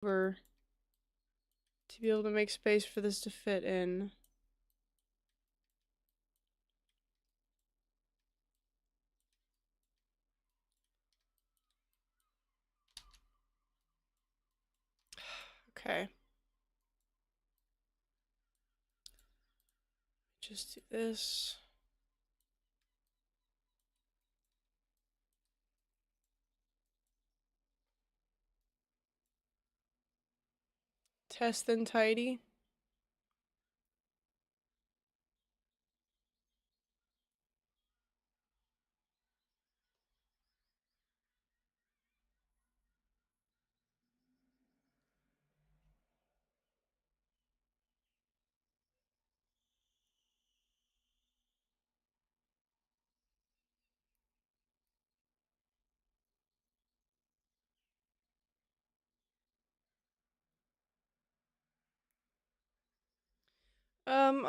over to be able to make space for this to fit in. Okay. Just do this. Test then tidy.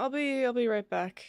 I'll be right back.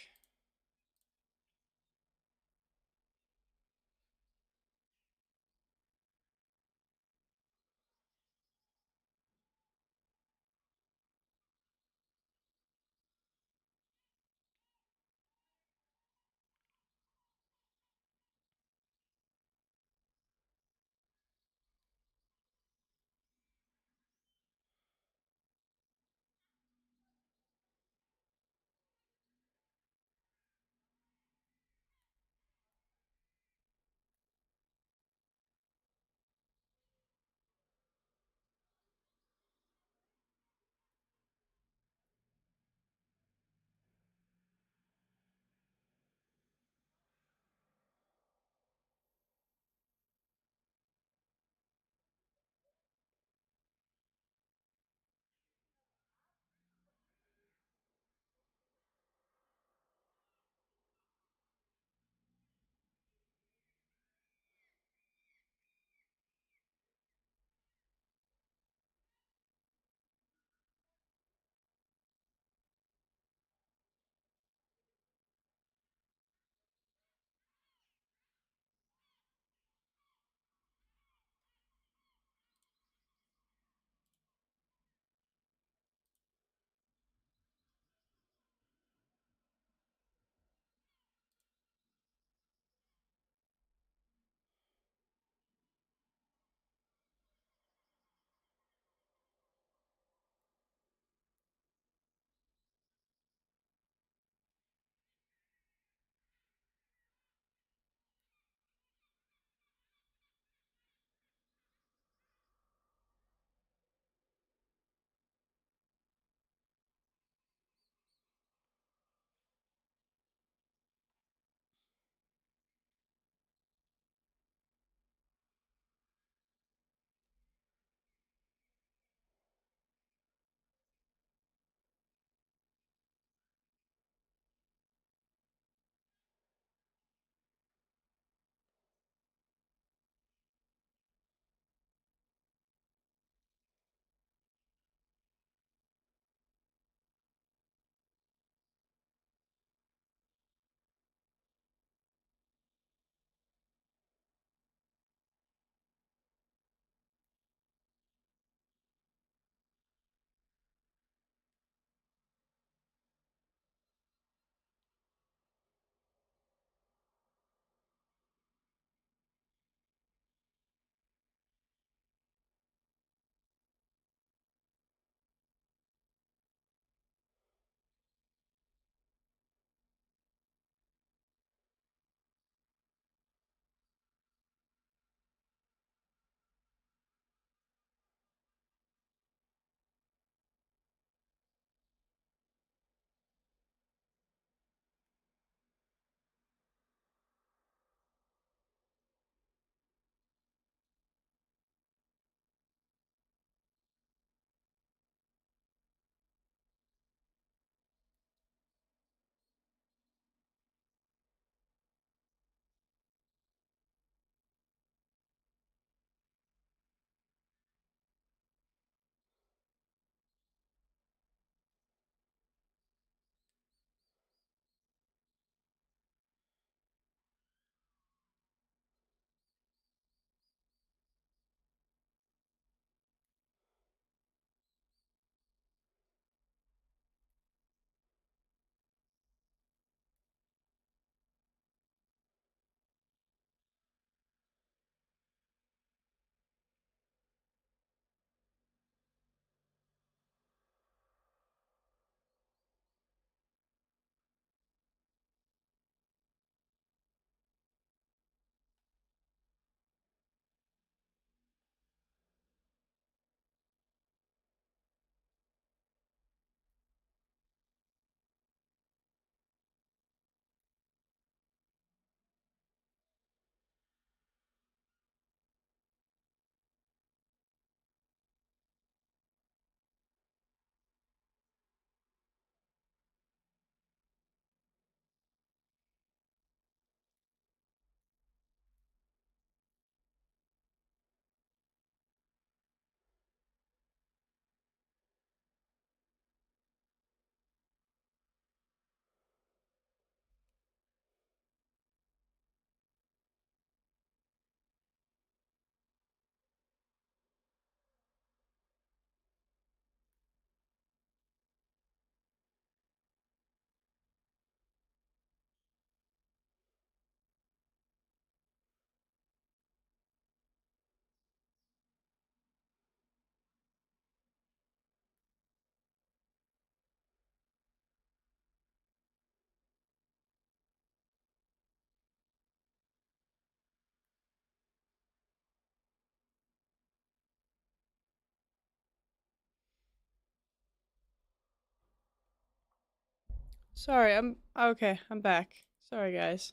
Sorry, I'm okay. I'm back. Sorry, guys.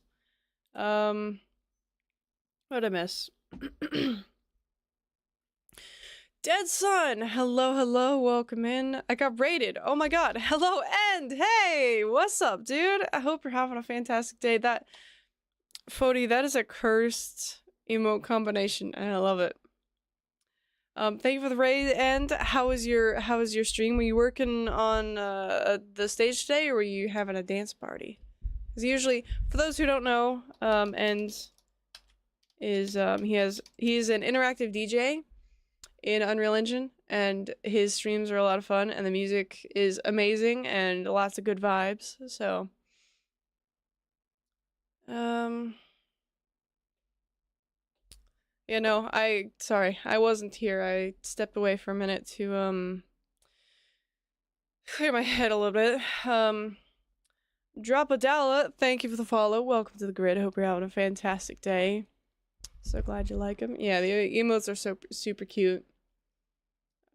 What'd I miss? Dead Sun! Hello, hello, welcome in. I got raided. Oh my god. Hello, End! Hey! What's up, dude? I hope you're having a fantastic day. That Fody, that is a cursed emote combination, and I love it. Thank you for the raid, and how was your stream? Were you working on the stage today, or were you having a dance party? Because usually, for those who don't know, and is he's an interactive DJ in Unreal Engine, and his streams are a lot of fun, and the music is amazing, and lots of good vibes. So, yeah, no, sorry, I wasn't here. I stepped away for a minute to clear my head a little bit. Drop a dollar. Thank you for the follow. Welcome to the grid. I hope you're having a fantastic day. So glad you like them. Yeah, the emotes are so super cute.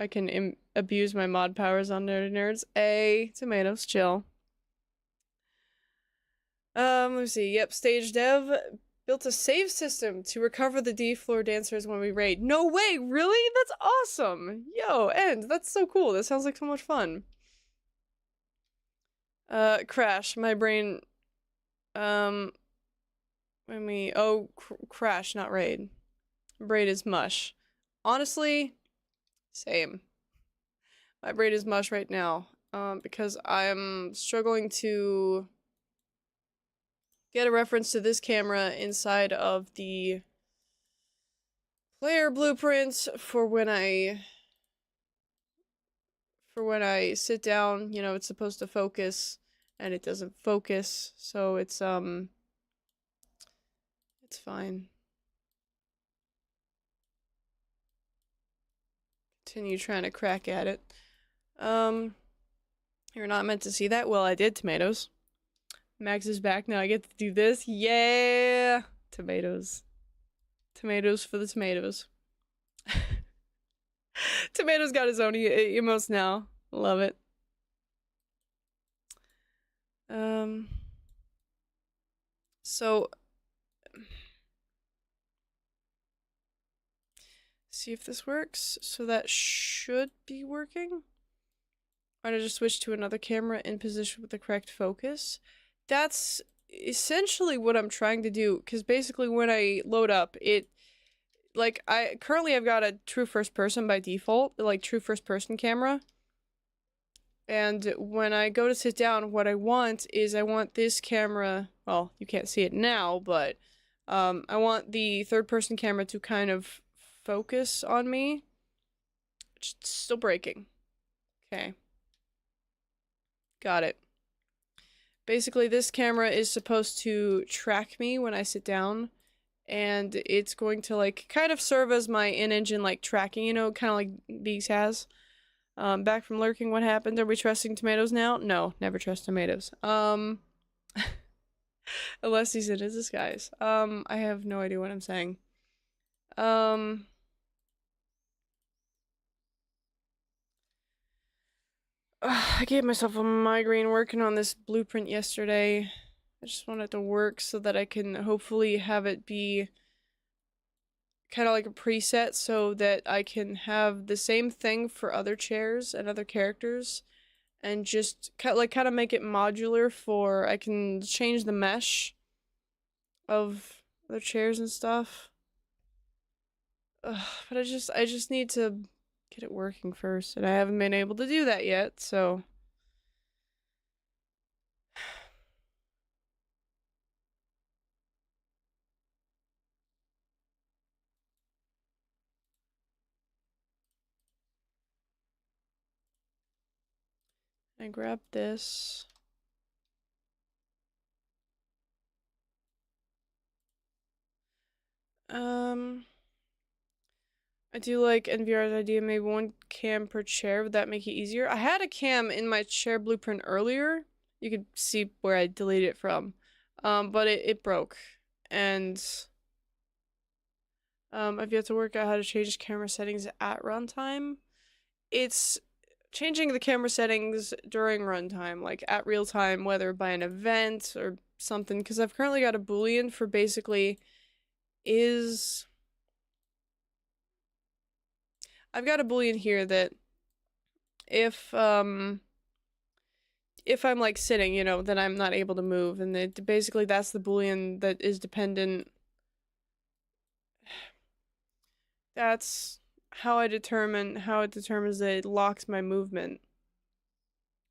I can abuse my mod powers on Nerdy Nerds. Tomatoes, chill. Let's see. Yep, stage dev built a save system to recover the D floor dancers when we raid. No way, really? That's awesome. Yo, End, that's so cool. That sounds like so much fun. Crash, my brain, crash, not raid. Braid is mush. Honestly, same. My braid is mush right now, because I'm struggling to get a reference to this camera inside of the player blueprints for when I sit down. You know, it's supposed to focus, and it doesn't focus, so it's fine. Continue trying to crack at it. You're not meant to see that? Well, I did, tomatoes. Max is back now. I get to do this. Yeah! Tomatoes. Tomatoes for the tomatoes. Tomatoes got his own emotes now. Love it. So see if this works. So that should be working. I'm gonna just switch to another camera in position with the correct focus. That's essentially what I'm trying to do, because basically when I load up, it, like, I've got a true first person by default, like true first person camera. And when I go to sit down, what I want is, I want this camera, well, you can't see it now, but I want the third person camera to kind of focus on me. It's still breaking. Okay. Got it. Basically, this camera is supposed to track me when I sit down, and it's going to, like, kind of serve as my in-engine, like, tracking, you know, kind of like Beaks has. Back from lurking, what happened? Are we trusting tomatoes now? No, never trust tomatoes. Unless he's in his disguise. I have no idea what I'm saying. I gave myself a migraine working on this blueprint yesterday. I just want it to work so that I can hopefully have it be kind of like a preset, so that I can have the same thing for other chairs and other characters, and just kind of make it modular for, I can change the mesh of other chairs and stuff. But I just need to get it working first, and I haven't been able to do that yet, so. I grab this. I do like NVR's idea, maybe one cam per chair. Would that make it easier? I had a cam in my chair blueprint earlier. You could see where I deleted it from. But it broke. And I've yet to work out how to change camera settings at runtime. It's changing the camera settings during runtime, like at real time, whether by an event or something, because I've currently got a boolean for basically is... I've got a boolean here that if I'm like sitting, you know, then I'm not able to move, and basically that's the boolean that is dependent. That's how it determines that it locks my movement.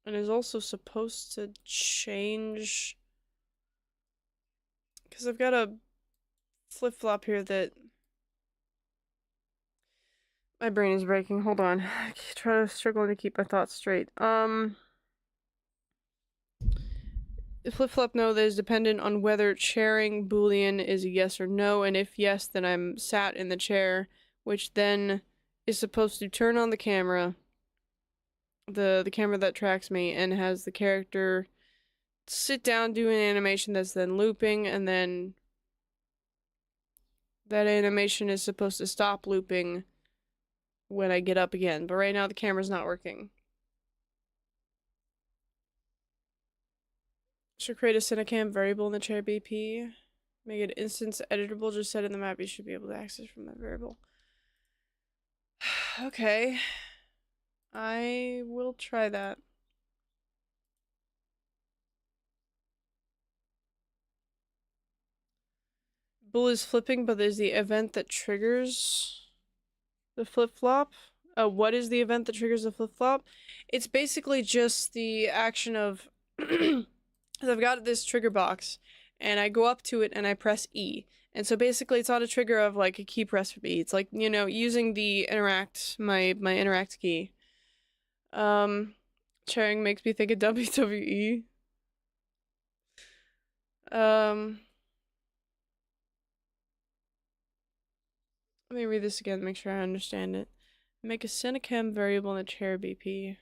And is also supposed to change, because I've got a flip-flop here that my brain is breaking. Hold on. Struggling to keep my thoughts straight. Flip-flop no that is dependent on whether chairing boolean is a yes or no, and if yes, then I'm sat in the chair, which then is supposed to turn on the camera, the camera that tracks me, and has the character sit down, do an animation that's then looping, and then that animation is supposed to stop looping when I get up again. But right now the camera's not working. Should create a Cinecam variable in the chair BP. Make it instance editable. Just set in the map you should be able to access from that variable. Okay. I will try that. Bull is flipping, but there's the event that triggers the flip-flop. What is the event that triggers the flip-flop? It's basically just the action of... I've got this trigger box, and I go up to it and I press E. And so basically it's not a trigger of like a key press for E. It's like, you know, using the interact, my interact key. Chairing makes me think of WWE. Let me read this again, make sure I understand it. Make a Cinecam variable in the chair BP.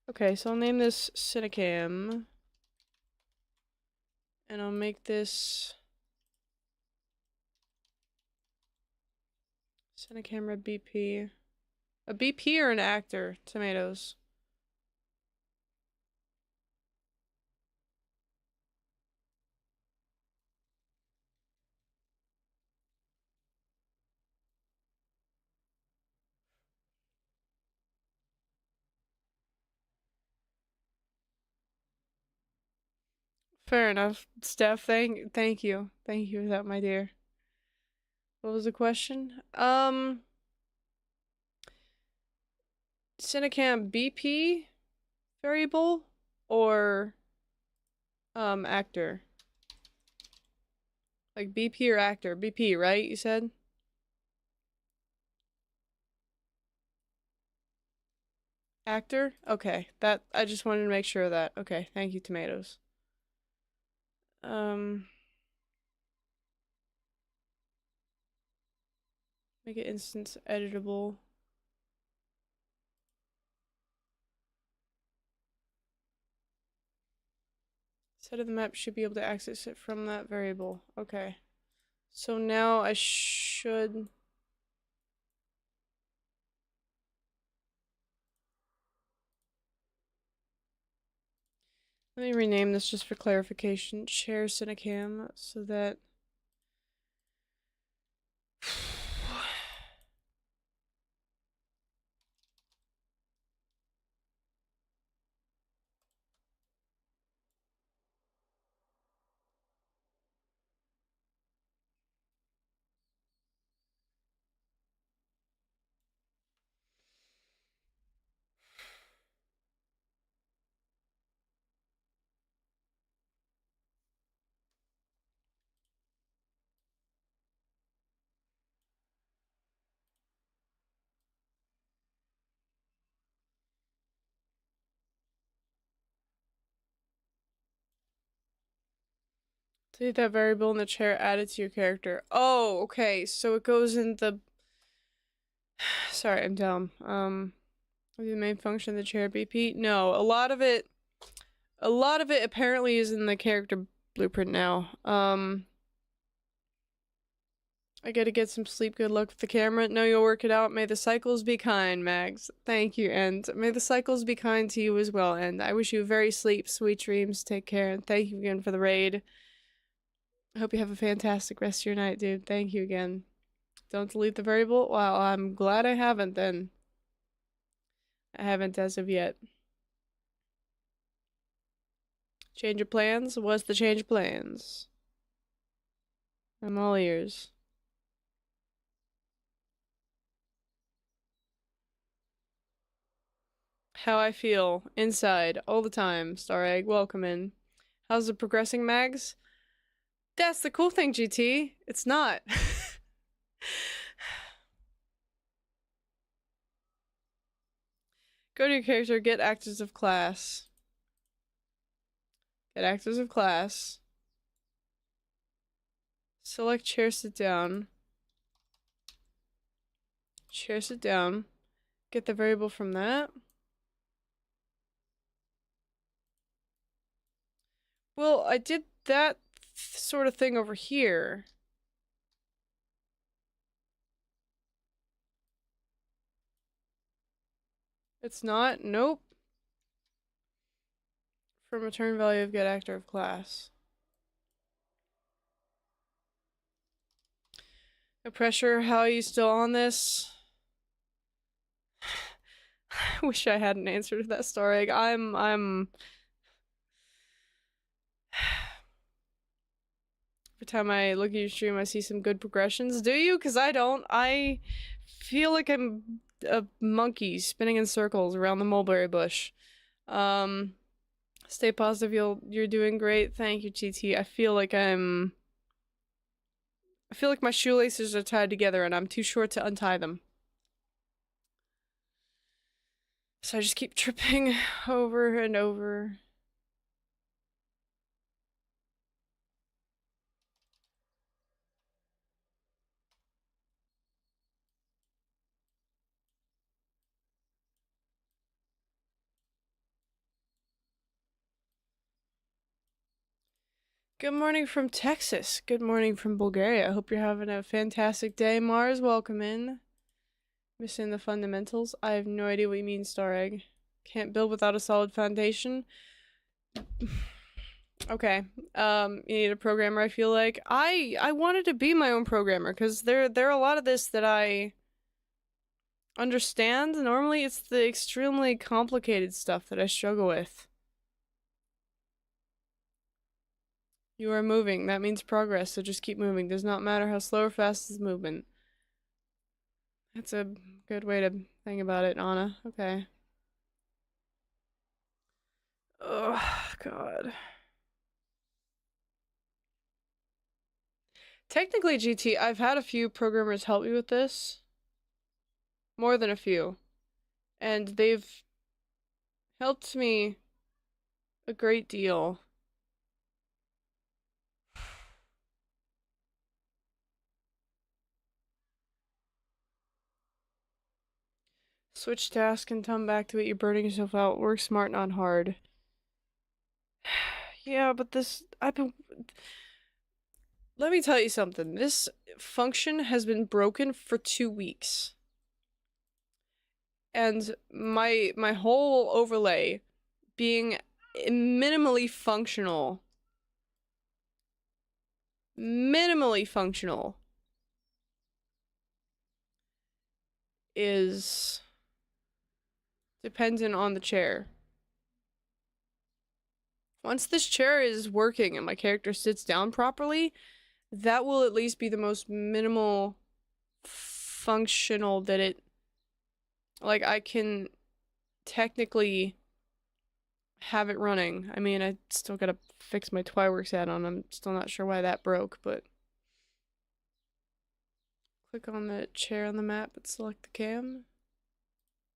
Okay, so I'll name this Cinecam. And I'll make this Cinecamera BP. A BP or an actor? Tomatoes. Fair enough, Steph. Thank you. Thank you for that, my dear. What was the question? Cinecam BP variable or actor? Like BP or actor? BP, right? You said? Actor? Okay. That I just wanted to make sure of that. Okay, thank you, tomatoes. Make it instance editable. Set of the map should be able to access it from that variable. Okay. So now I should... Let me rename this just for clarification. Share Cinecam so that... Delete that variable in the chair added to your character. Oh, okay. So it goes in the... Sorry, I'm dumb. The main function of the chair BP? No, a lot of it apparently is in the character blueprint now. I gotta get some sleep. Good luck with the camera. No, you'll work it out. May the cycles be kind, Mags. Thank you, and may the cycles be kind to you as well. And I wish you very sweet dreams. Take care, and thank you again for the raid. I hope you have a fantastic rest of your night, dude. Thank you again. Don't delete the variable? Well, I'm glad I haven't then. I haven't as of yet. Change of plans? What's the change of plans? I'm all ears. How I feel inside all the time. Star Egg, welcome in. How's it progressing, Mags? That's the cool thing, GT. It's not. Go to your character, get actors of class. Get actors of class. Select chair, sit down. Chair, sit down. Get the variable from that. Well, I did that sort of thing over here. It's not? Nope. From return value of get actor of class. No pressure, how are you still on this? I wish I had an answer to that, Star Egg. I'm every time I look at your stream, I see some good progressions. Do you? Because I don't. I feel like I'm a monkey spinning in circles around the mulberry bush. Stay positive. You're doing great. Thank you, GT. I feel like my shoelaces are tied together and I'm too short to untie them. So I just keep tripping over and over. Good morning from Texas. Good morning from Bulgaria. I hope you're having a fantastic day. Mars, welcome in. Missing the fundamentals. I have no idea what you mean, Star Egg. Can't build without a solid foundation. Okay. You need a programmer, I feel like. I wanted to be my own programmer, because there are a lot of this that I understand. Normally it's the extremely complicated stuff that I struggle with. You are moving. That means progress, so just keep moving. Does not matter how slow or fast is movement. That's a good way to think about it, Anna. Okay. Oh, God. Technically, GT, I've had a few programmers help me with this. More than a few. And they've helped me a great deal. Switch task and come back to it. You're burning yourself out. Work smart, not hard. Yeah, but let me tell you something. This function has been broken for 2 weeks. And my whole overlay being minimally functional is dependent on the chair. Once this chair is working and my character sits down properly, that will at least be the most minimal functional that it... Like, I can technically have it running. I mean, I still gotta fix my Twyworks add-on. I'm still not sure why that broke, but... Click on the chair on the map and select the cam.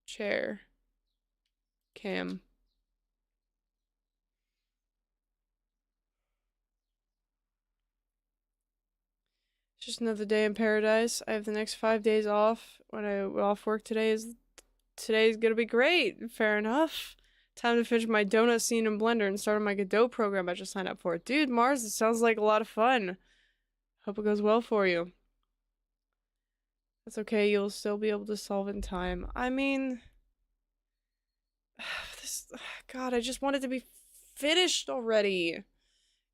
Chair. Cam. It's just another day in paradise. I have the next 5 days off. When I'm off work today's gonna be great. Fair enough. Time to finish my donut scene in Blender and start on my Godot program I just signed up for. Dude, Mars, it sounds like a lot of fun. Hope it goes well for you. That's okay, you'll still be able to solve in time. I mean, this, God, I just want it to be finished already.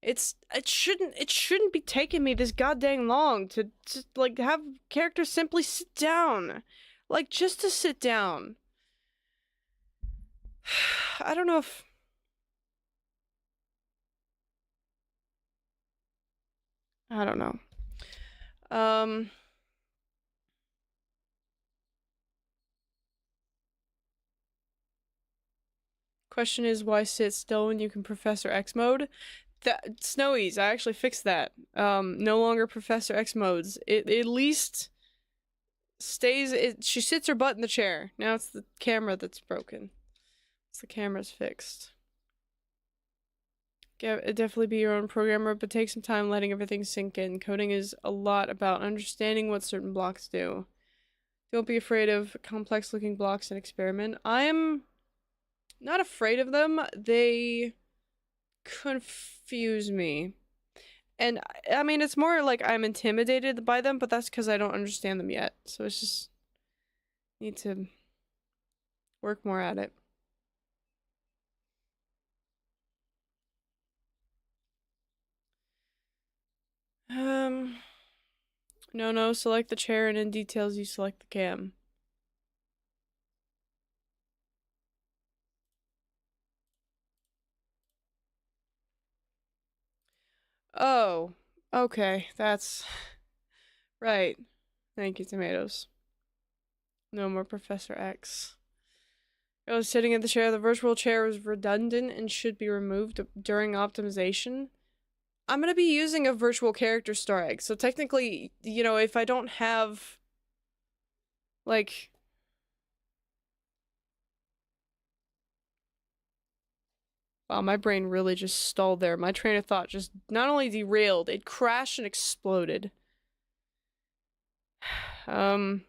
It shouldn't be taking me this goddamn long to like have characters simply sit down. Like just to sit down. I don't know if I don't know. Um Question is why sit still when you can Professor X mode? That Snowies, I actually fixed that. No longer Professor X modes. It at least stays she sits her butt in the chair. Now it's the camera that's broken. It's the camera's fixed. Yeah, definitely be your own programmer, but take some time letting everything sink in. Coding is a lot about understanding what certain blocks do. Don't be afraid of complex looking blocks and experiment. I'm not afraid of them. They confuse me. And I mean, it's more like I'm intimidated by them, but that's because I don't understand them yet. So it's just need to work more at it. No, select the chair and in details you select the cam. Oh, okay, that's right. Thank you, tomatoes. No more Professor X. I was sitting in the chair. The virtual chair was redundant and should be removed during optimization. I'm gonna be using a virtual character star egg, so technically, you know, if I don't have, like... Wow, my brain really just stalled there. My train of thought just not only derailed, it crashed and exploded. Love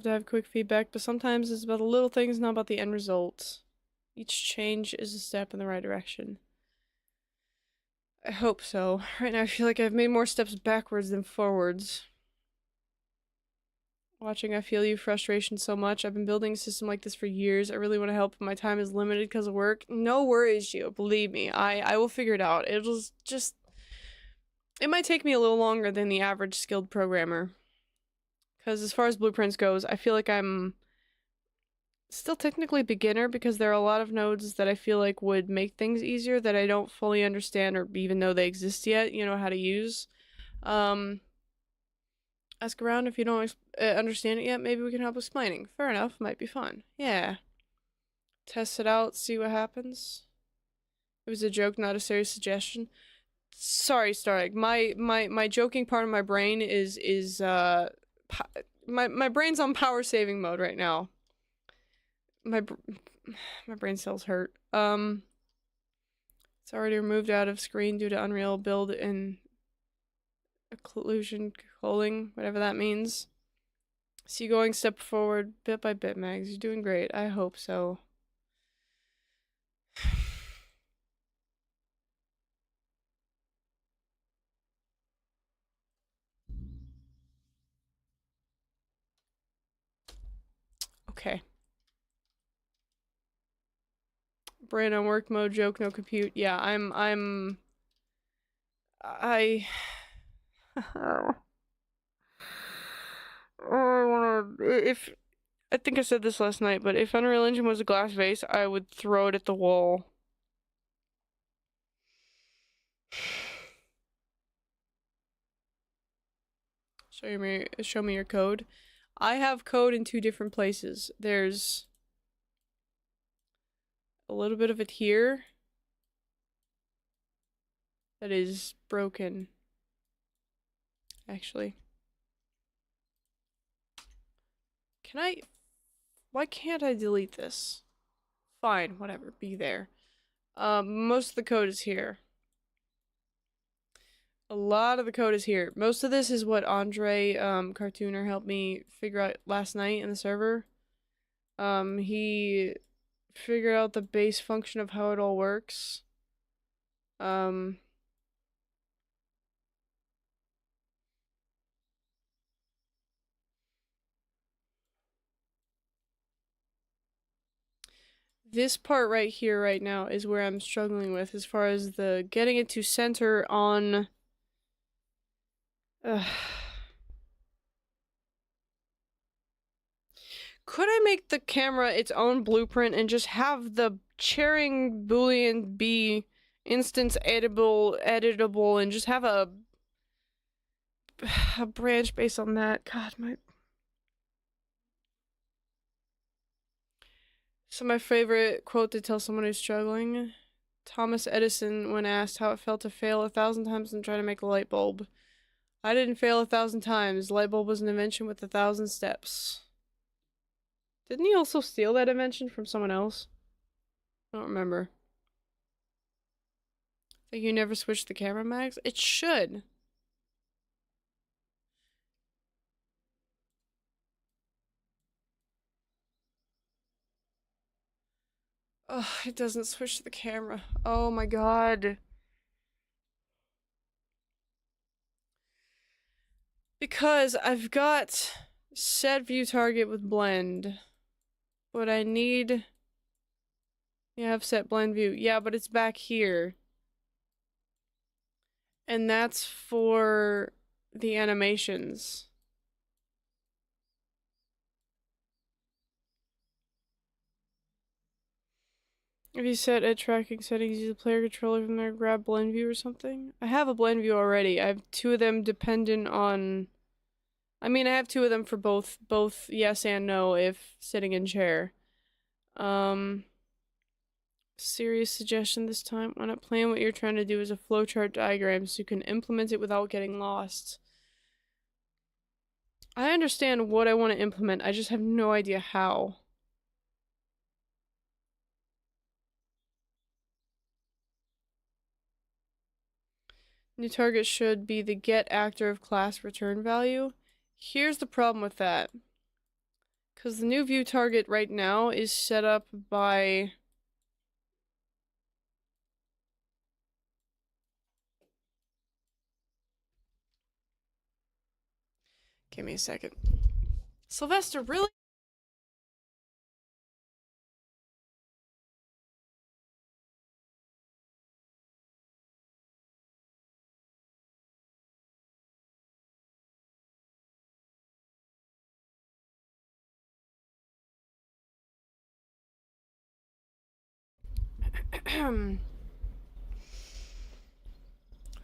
to have quick feedback, but sometimes it's about the little things, not about the end result. Each change is a step in the right direction. I hope so. Right now I feel like I've made more steps backwards than forwards. Watching I feel you frustration so much. I've been building a system like this for years. I really want to help, but my time is limited because of work. No worries, Gio. Believe me. I will figure it out. It'll just... It might take me a little longer than the average skilled programmer. Because as far as blueprints goes, I feel like I'm still technically beginner because there are a lot of nodes that I feel like would make things easier that I don't fully understand or even know they exist yet, you know, how to use. Ask around if you don't understand it yet, maybe we can help explaining. Fair enough, might be fun. Yeah. Test it out, see what happens. It was a joke, not a serious suggestion. Sorry, Staregg. My joking part of my brain is my brain's on power saving mode right now. My brain cells hurt. It's already removed out of screen due to Unreal build and occlusion culling, whatever that means. See you going step forward bit by bit, Mags. You're doing great. I hope so. Okay. Brain on work mode, joke, no compute. Yeah, I oh, I wanna if I think I said this last night, but if Unreal Engine was a glass vase, I would throw it at the wall. Show me your code. I have code in two different places. There's a little bit of it here that is broken. Actually. Can I... Why can't I delete this? Fine, whatever, be there. Most of the code is here. A lot of the code is here. Most of this is what Andre, Cartooner helped me figure out last night in the server. He figured out the base function of how it all works. This part right here, right now, is where I'm struggling with as far as the getting it to center on. Ugh. Could I make the camera its own blueprint and just have the chairing boolean be instance editable, and just have a branch based on that? God, my. So my favorite quote to tell someone who's struggling: Thomas Edison, when asked how it felt to fail 1,000 times and try to make a light bulb. I didn't fail 1,000 times. Light bulb was an invention with 1,000 steps. Didn't he also steal that invention from someone else? I don't remember. Think you never switched the camera mags? It should. Oh, it doesn't switch to the camera. Oh my god. Because I've got set view target with blend, but I need. Yeah, I've set blend view. Yeah, but it's back here. And that's for the animations. If you set at tracking settings, use the player controller from there, grab blend view or something. I have a blend view already. I have two of them dependent on. I mean, I have two of them for both yes and no if sitting in chair. Serious suggestion this time. Why not plan what you're trying to do as a flowchart diagram so you can implement it without getting lost? I understand what I want to implement. I just have no idea how. New target should be the get actor of class return value. Here's the problem with that. Because the new view target right now is set up by. Give me a second. Sylvester, really?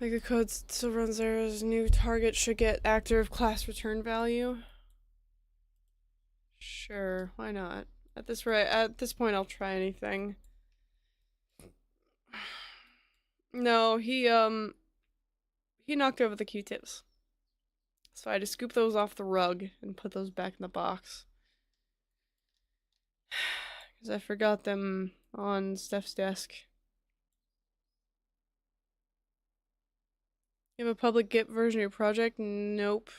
Like the code still runs errors. New target should get actor of class return value. Sure, why not? At this point, I'll try anything. No, he knocked over the Q-tips. So I had to scoop those off the rug and put those back in the box. Because I forgot them on Steph's desk. You have a public Git version of your project? Nope.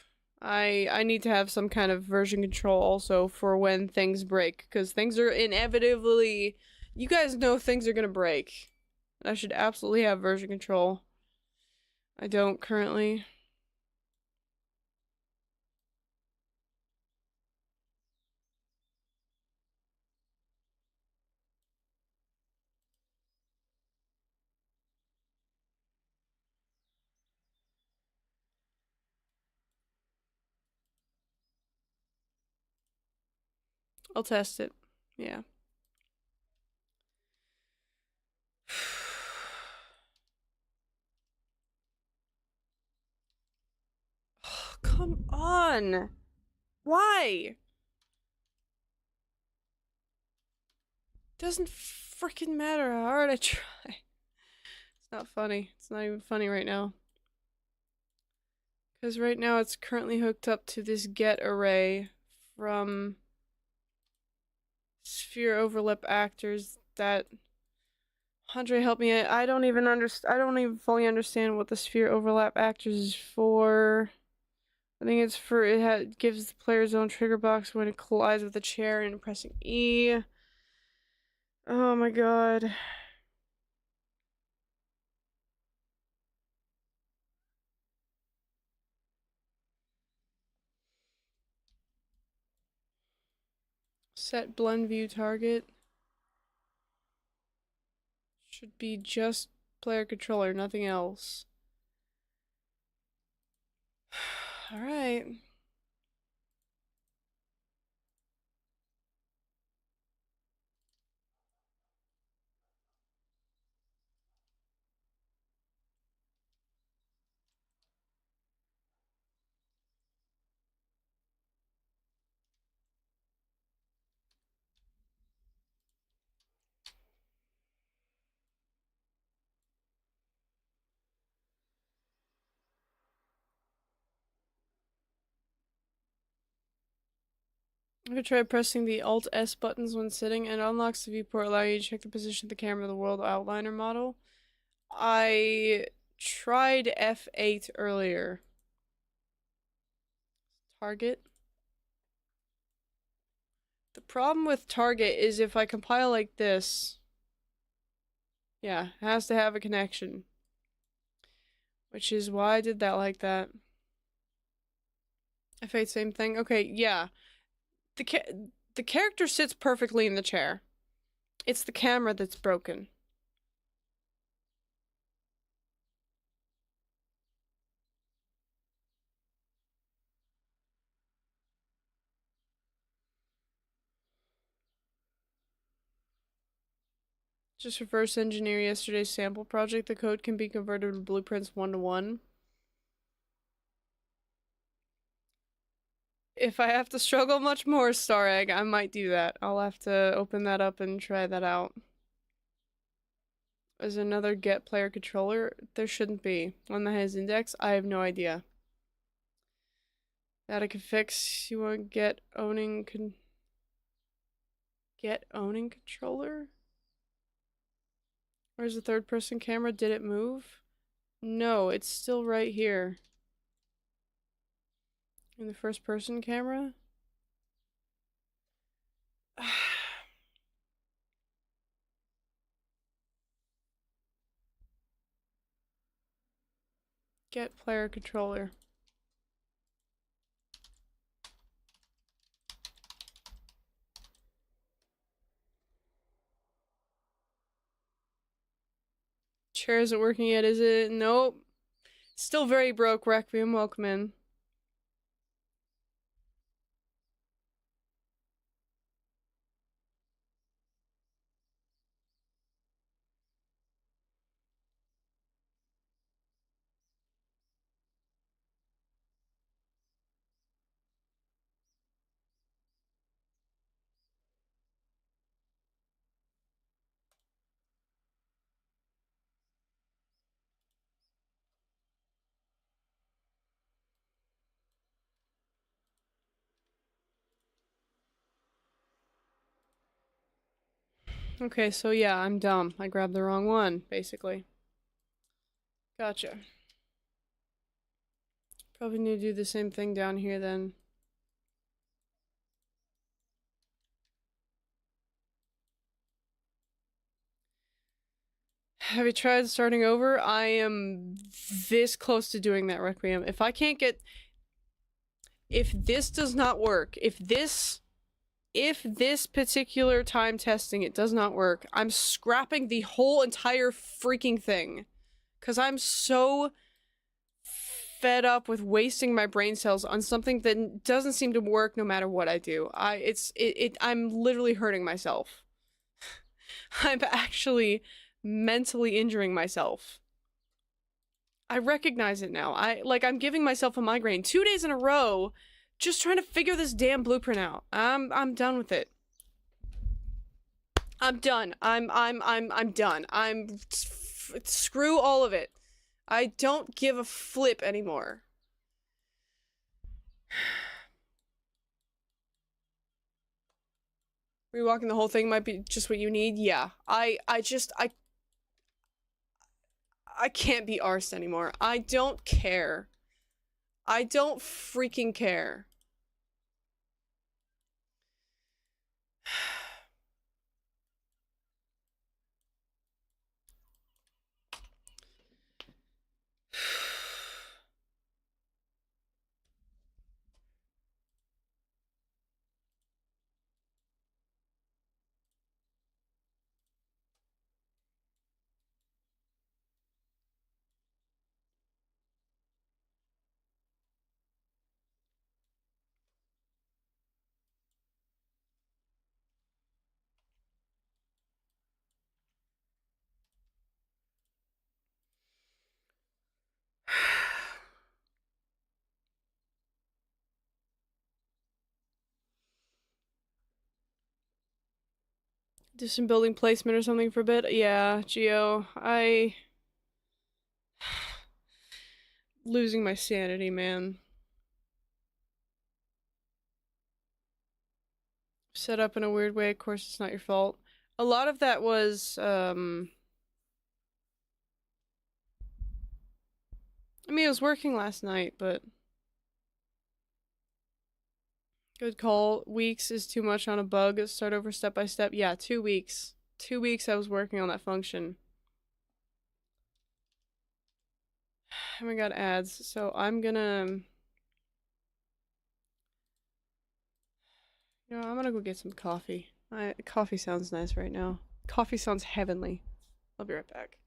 I need to have some kind of version control also for when things break, because things are inevitably. You guys know things are gonna break. I should absolutely have version control. I don't currently. I'll test it. Yeah. Oh, come on. Why? Doesn't freaking matter how hard I try. It's not funny. It's not even funny right now. Because right now it's currently hooked up to this get array from sphere overlap actors that. Andre, help me. I don't even fully understand what the sphere overlap actors is for. I think it's for it gives the player's own trigger box when it collides with a chair and pressing E. Oh my god. Set blend view target. Should be just player controller, nothing else. Alright. If you try pressing the Alt-S buttons when sitting, and unlocks the viewport, allowing you to check the position of the camera of the world outliner model. I tried F8 earlier. Target. The problem with target is if I compile like this, yeah, it has to have a connection. Which is why I did that like that. F8, same thing. Okay, yeah. The character sits perfectly in the chair. It's the camera that's broken. Just reverse engineer yesterday's sample project. The code can be converted to blueprints 1-to-1. If I have to struggle much more, Star Egg, I might do that. I'll have to open that up and try that out. Is another get player controller? There shouldn't be. One that has index? I have no idea. That I can fix. You want get owning controller? Where's the third person camera? Did it move? No, it's still right here. In the first person camera? Get player controller. Chair isn't working yet, is it? Nope. Still very broke, Requiem. Welcome in. Okay, so yeah, I'm dumb. I grabbed the wrong one, basically. Gotcha. Probably need to do the same thing down here then. Have you tried starting over? I am this close to doing that, Requiem. If I can't get... If this does not work, if this particular time testing it does not work, I'm scrapping the whole entire freaking thing. Because I'm so fed up with wasting my brain cells on something that doesn't seem to work no matter what I do. I'm literally hurting myself. I'm actually mentally injuring myself. I recognize it now. I'm giving myself a migraine 2 days in a row just trying to figure this damn blueprint out. I'm done with it. I'm done. I'm done. Screw all of it. I don't give a flip anymore. Rewalking the whole thing might be just what you need. Yeah. I can't be arsed anymore. I don't care. I don't freaking care. Do some building placement or something for a bit. Yeah, Geo, losing my sanity, man. Set up in a weird way, of course it's not your fault. A lot of that was, I mean, it was working last night, but... Good call. Weeks is too much on a bug. Start over step by step. Yeah, 2 weeks. 2 weeks I was working on that function. And we got ads, so I'm gonna... You know, I'm gonna go get some coffee. Coffee sounds nice right now. Coffee sounds heavenly. I'll be right back.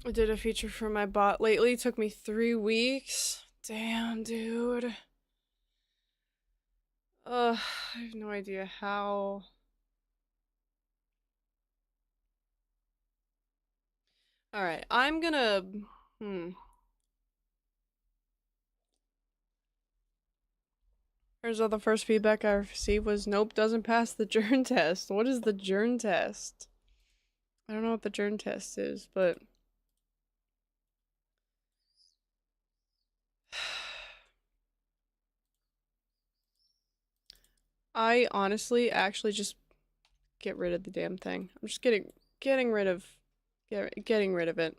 I did a feature for my bot lately. It took me 3 weeks. Damn, dude. Ugh, I have no idea how. Alright, I'm gonna... Here's all the first feedback I received was, nope, doesn't pass the journ test. What is the journ test? I don't know what the journ test is, but... I honestly actually just get rid of the damn thing. I'm just getting rid of it.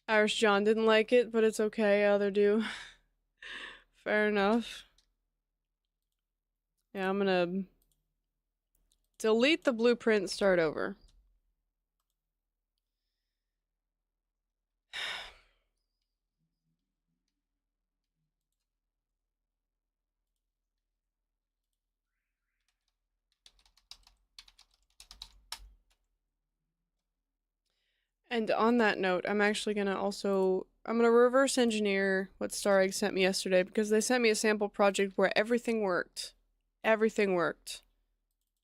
Irish John didn't like it, but it's okay, other do. Fair enough. Yeah, I'm gonna delete the blueprint, start over. And on that note, I'm actually gonna I'm gonna reverse engineer what Star Egg sent me yesterday, because they sent me a sample project where everything worked. Everything worked.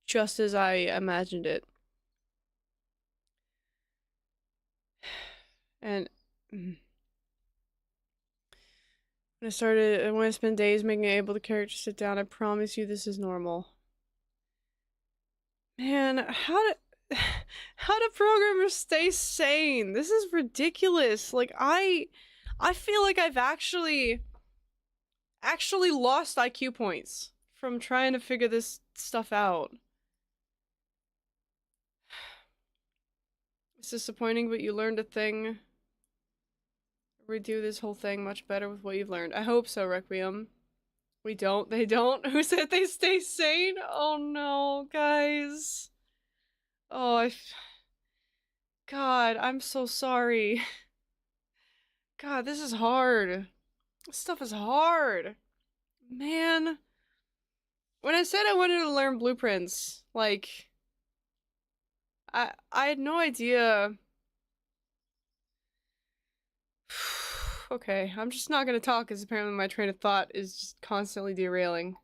Just as I imagined it. And when I want to spend days making it able the character sit down, I promise you this is normal. Man, how do programmers stay sane? This is ridiculous. Like, I feel like I've actually lost IQ points from trying to figure this stuff out. It's disappointing, but you learned a thing. Redo this whole thing much better with what you've learned. I hope so, Requiem. We don't. They don't. Who said they stay sane? Oh no, guys. Oh, God, I'm so sorry. God, this is hard. This stuff is hard. Man. When I said I wanted to learn blueprints, like... I had no idea. Okay, I'm just not gonna talk because apparently my train of thought is just constantly derailing.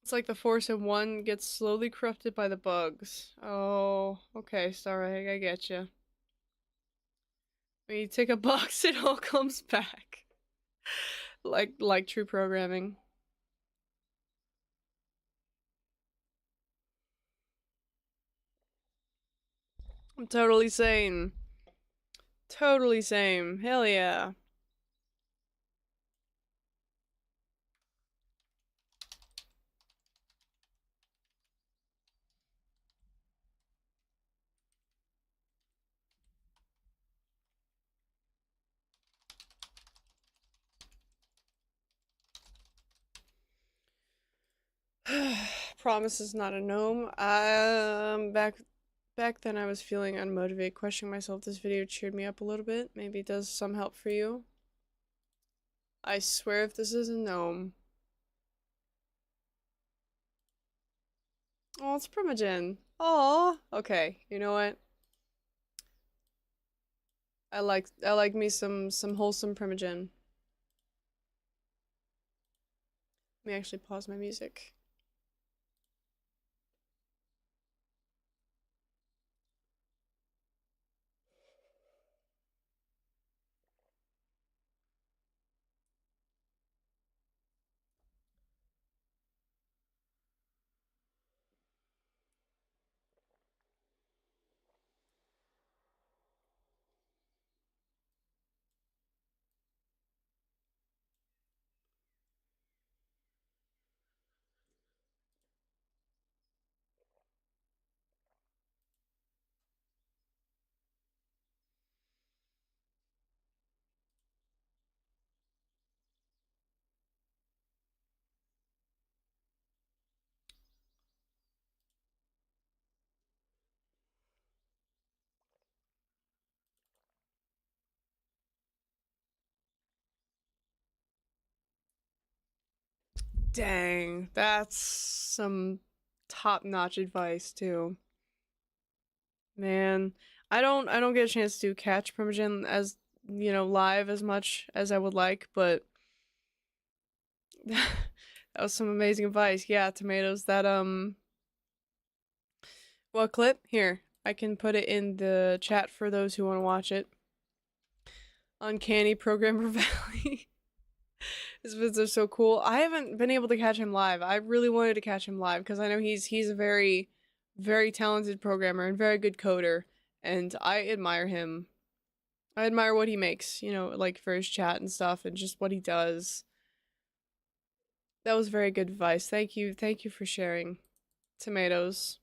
It's like the force in one gets slowly corrupted by the bugs. Oh, okay, sorry, I get you. When you tick a box, it all comes back. Like true programming. I'm totally sane. Totally same. Hell yeah. Promise is not a gnome. Back then I was feeling unmotivated, questioning myself. This video cheered me up a little bit. Maybe it does some help for you. I swear if this is a gnome. Oh, it's Primogen. Oh, okay. You know what? I like me some wholesome Primogen. Let me actually pause my music. Dang, that's some top-notch advice too. Man, I don't get a chance to catch Primogen as, you know, live as much as I would like, but that was some amazing advice. Yeah, tomatoes, that what clip? Here, I can put it in the chat for those who want to watch it. Uncanny Programmer Valley. His vids are so cool. I haven't been able to catch him live. I really wanted to catch him live because I know he's a very, very talented programmer and very good coder, and I admire him. I admire what he makes, you know, like for his chat and stuff and just what he does. That was very good advice. Thank you for sharing. Tomatoes.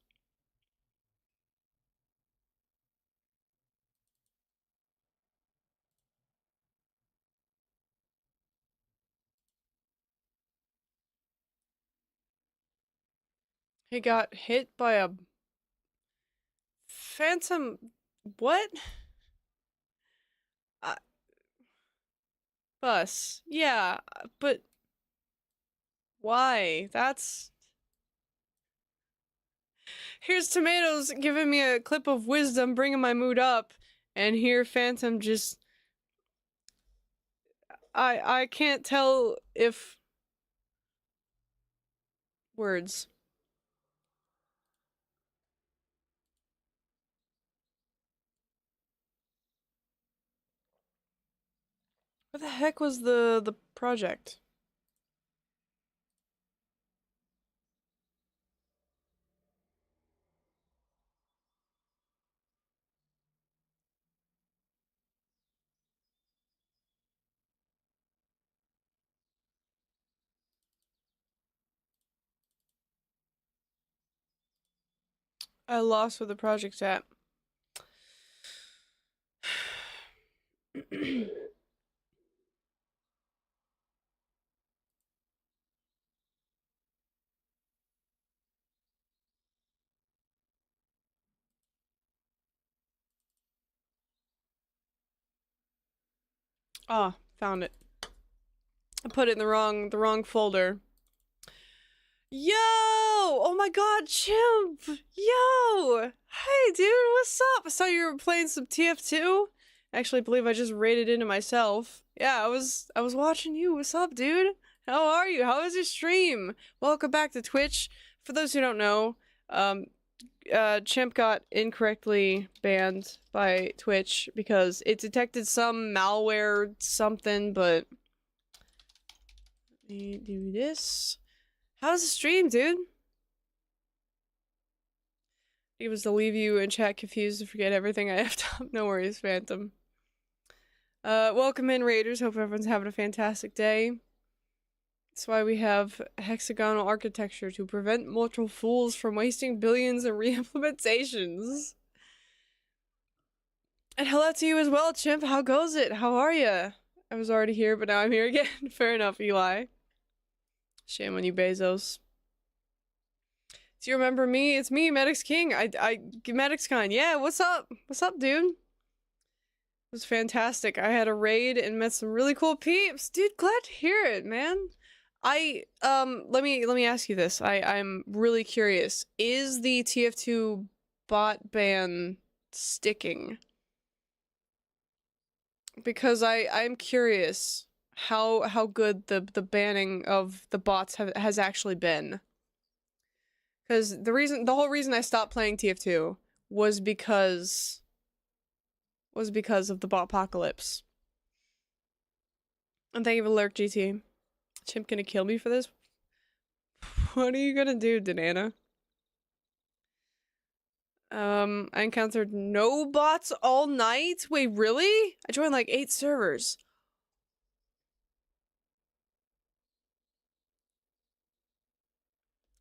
He got hit by a phantom. What? Uh, bus. Yeah, but why? That's. Here's Tomatoes giving me a clip of wisdom, bringing my mood up, and here Phantom just. I can't tell if. Words. What the heck was the project? I lost where the project's at. Ah, found it. I put it in the wrong folder. Yo! Oh my god, Chimp! Yo! Hey, dude, what's up? I saw you were playing some TF2. Actually, I believe I just raided into myself. Yeah, I was watching you. What's up, dude? How are you? How was your stream? Welcome back to Twitch. For those who don't know, Chimp got incorrectly banned by Twitch because it detected some malware something, but let me do this. How's the stream, dude? It was to leave you in chat confused and forget everything I have to. No worries, Phantom. Welcome in, Raiders. Hope everyone's having a fantastic day. That's why we have hexagonal architecture, to prevent mortal fools from wasting billions in re-implementations. And hello to you as well, Chimp. How goes it? How are ya? I was already here, but now I'm here again. Fair enough, Eli. Shame on you, Bezos. Do you remember me? It's me, Medix King. MedixCon. Yeah, what's up? What's up, dude? It was fantastic. I had a raid and met some really cool peeps. Dude, glad to hear it, man. Let me ask you this. I'm really curious. Is the TF2 bot ban sticking? Because I'm curious how good the banning of the bots has actually been. Because the whole reason I stopped playing TF2 was because of the bot apocalypse. And thank you for Lurk GT. Chimp gonna kill me for this? What are you gonna do, Danana? I encountered no bots all night? Wait, really? I joined like 8 servers.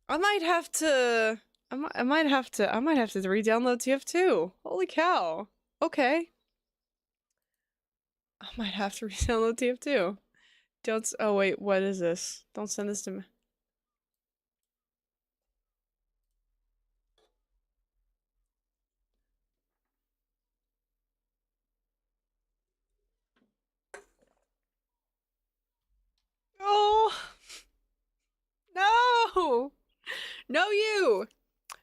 I might have to re-download TF2. Holy cow. Okay. I might have to re-download TF2. Oh wait, what is this? Don't send this to me. Oh! No! No you!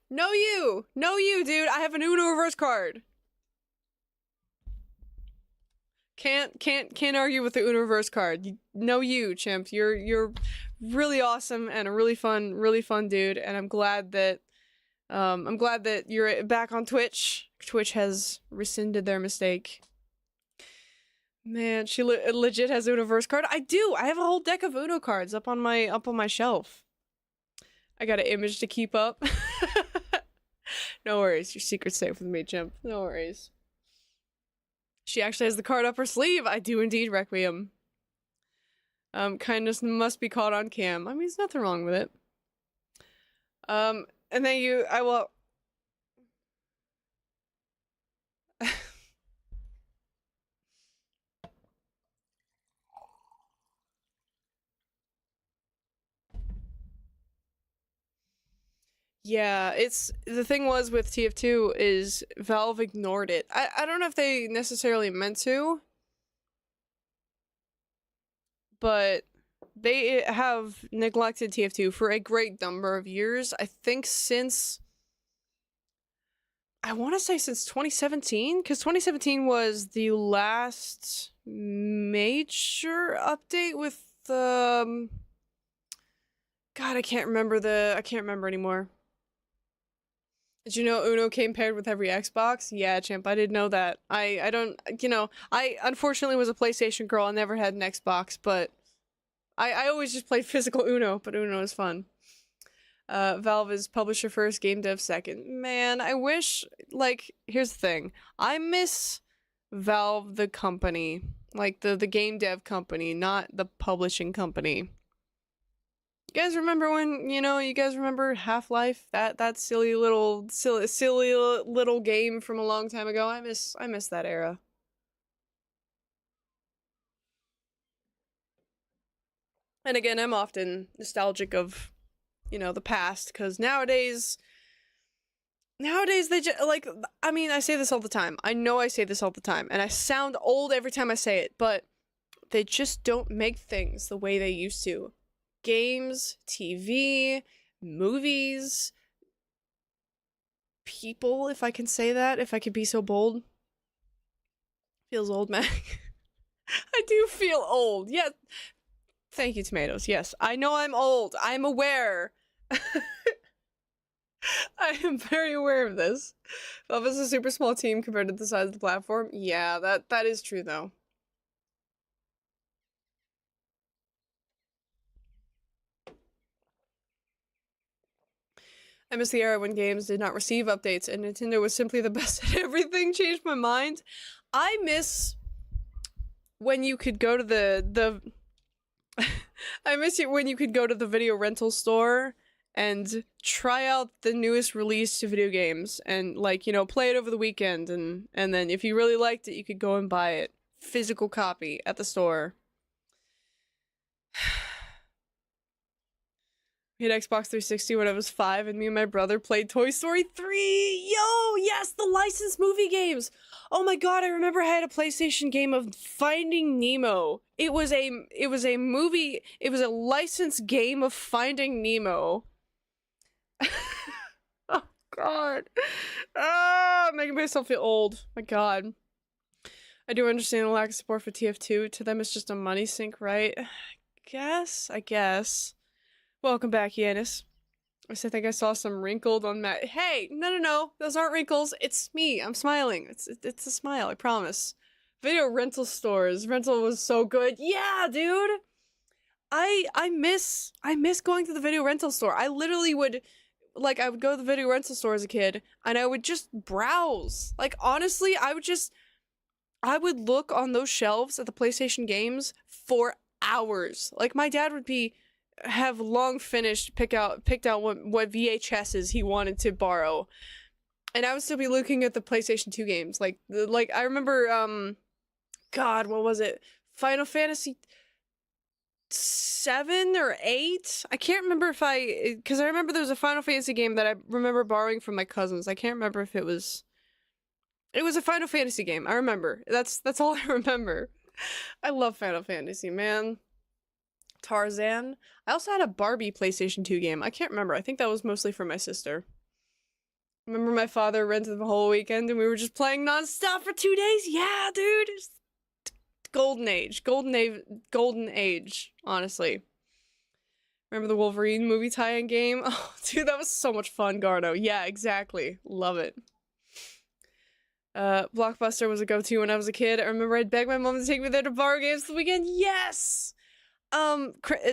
No you! No you, dude! I have an Uno reverse card! Can't argue with the Uno reverse card. No you, Chimp. You're really awesome and a really fun dude, and I'm glad that you're back on Twitch. Twitch has rescinded their mistake. Man, she legit has Uno reverse card. I do. I have a whole deck of Uno cards up on my shelf. I got an image to keep up. No worries. Your secret's safe with me, Chimp. No worries. She actually has the card up her sleeve. I do indeed, Requiem. Kindness must be caught on cam. I mean, there's nothing wrong with it. And then I will... Yeah, the thing was with TF2 is Valve ignored it. I don't know if they necessarily meant to, but they have neglected TF2 for a great number of years. I think since, I want to say since 2017, because 2017 was the last major update with God, I can't remember anymore. Did you know Uno came paired with every Xbox? Yeah, Champ, I didn't know that. I don't, I unfortunately was a PlayStation girl. I never had an Xbox, but I always just played physical Uno, but Uno is fun. Valve is publisher first, game dev second. Man, I wish, here's the thing. I miss Valve the company. Like, the game dev company, not the publishing company. You guys remember when, you guys remember Half-Life? That silly little game from a long time ago? I miss that era. And again, I'm often nostalgic of, the past, because nowadays they just, I mean, I say this all the time. I know I say this all the time, and I sound old every time I say it, but they just don't make things the way they used to. Games, TV, movies, people, if I can say that, if I could be so bold. Feels old, man. I do feel old. Yeah. Thank you, tomatoes. Yes, I know I'm old. I'm aware. I am very aware of this. Valve is a super small team compared to the size of the platform. Yeah, that is true, though. I miss the era when games did not receive updates and Nintendo was simply the best at everything. Changed my mind. I miss when you could go to the I miss it when you could go to the video rental store and try out the newest release to video games and, like, you know, play it over the weekend, and then if you really liked it, you could go and buy it. Physical copy at the store. We had Xbox 360 when I was 5, and me and my brother played Toy Story 3! Yo! Yes, the licensed movie games! Oh my god, I remember I had a PlayStation game of Finding Nemo. It was a movie, it was a licensed game of Finding Nemo. Oh god. Ah, making myself feel old. My god. I do understand the lack of support for TF2. To them, it's just a money sink, right? I guess. Welcome back, Yanis. I think I saw some wrinkled on Matt. Hey, no, those aren't wrinkles. It's me. I'm smiling. It's a smile. I promise. Video rental stores. Rental was so good. Yeah, dude. I miss going to the video rental store. I literally would, like, I would go to the video rental store as a kid, and I would just browse. Like, honestly, I would look on those shelves at the PlayStation games for hours. Like, my dad would have long finished, picked out what VHSs he wanted to borrow, and I would still be looking at the PlayStation 2 games. Like I remember, God, what was it? Final Fantasy 7 or 8? I can't remember because I remember there was a Final Fantasy game that I remember borrowing from my cousins. I can't remember if it was a Final Fantasy game. I remember. That's all I remember. I love Final Fantasy, man. Tarzan. I also had a Barbie PlayStation 2 game. I can't remember. I think that was mostly for my sister. Remember my father rented the whole weekend and we were just playing non-stop for 2 days? Yeah, dude. It's golden age. Golden age, honestly. Remember the Wolverine movie tie-in game? Oh, dude, that was so much fun, Garno. Yeah, exactly. Love it. Blockbuster was a go-to when I was a kid. I remember I'd beg my mom to take me there to borrow games for the weekend. Yes!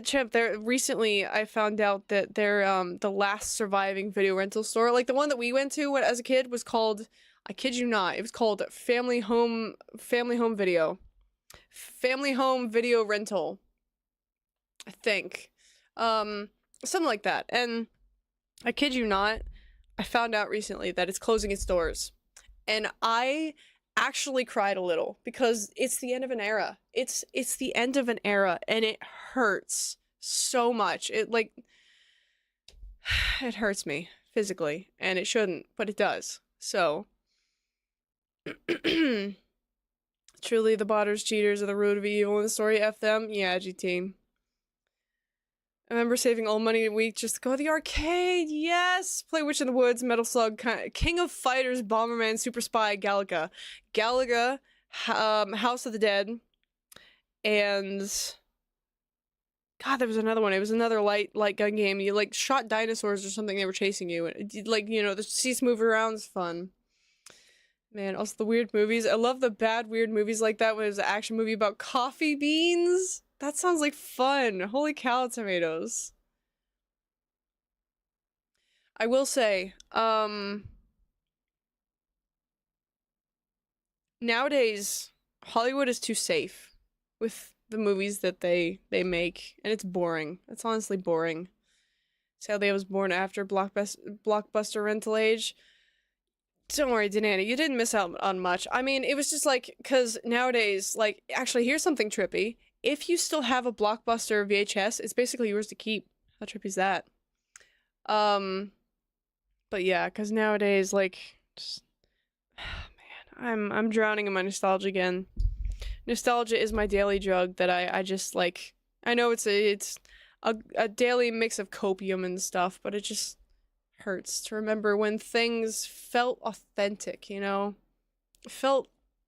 Champ, recently I found out that they're, the last surviving video rental store, like the one that we went to as a kid, was called, I kid you not, it was called Family Home Video Rental, I think. Something like that. And I kid you not, I found out recently that it's closing its doors. And I actually cried a little because it's the end of an era. It's the end of an era, and it hurts so much. It hurts me physically, and it shouldn't, but it does. So truly the botters cheaters are the root of evil in the story. F them. Yeah, GT. I remember saving all money a week just to go to the arcade. Yes! Play Witch in the Woods, Metal Slug, King of Fighters, Bomberman, Super Spy, Galaga, House of the Dead, and God, there was another one. It was another light gun game. You, like, shot dinosaurs or something. They were chasing you. And, like, you know, the seats move around is fun. Man, also the weird movies. I love the bad weird movies like that when it was an action movie about coffee beans. That sounds like fun. Holy cow, tomatoes. I will say, nowadays, Hollywood is too safe with the movies that they make, and it's boring. It's honestly boring. Sadly, I was born after blockbuster rental age. Don't worry, Danani, you didn't miss out on much. I mean, it was just like, because nowadays, like, actually, here's something trippy. If you still have a Blockbuster VHS, it's basically yours to keep. How trippy is that? But yeah, because nowadays, like, just, man, I'm drowning in my nostalgia again. Nostalgia is my daily drug that I just, like, I know it's a daily mix of copium and stuff, but it just hurts to remember when things felt authentic, you know? Felt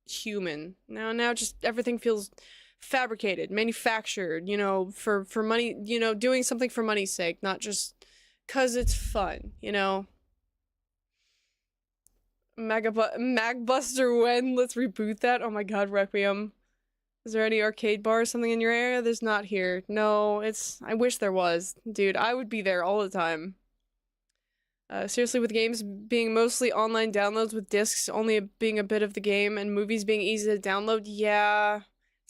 human. Now just everything feels fabricated, manufactured, you know, for money, you know, doing something for money's sake, not just cause it's fun, you know? Magbuster when? Let's reboot that. Oh my god, Requiem. Is there any arcade bar or something in your area? There's not here. No, I wish there was. Dude, I would be there all the time. Seriously, with games being mostly online downloads with discs only being a bit of the game and movies being easy to download, yeah.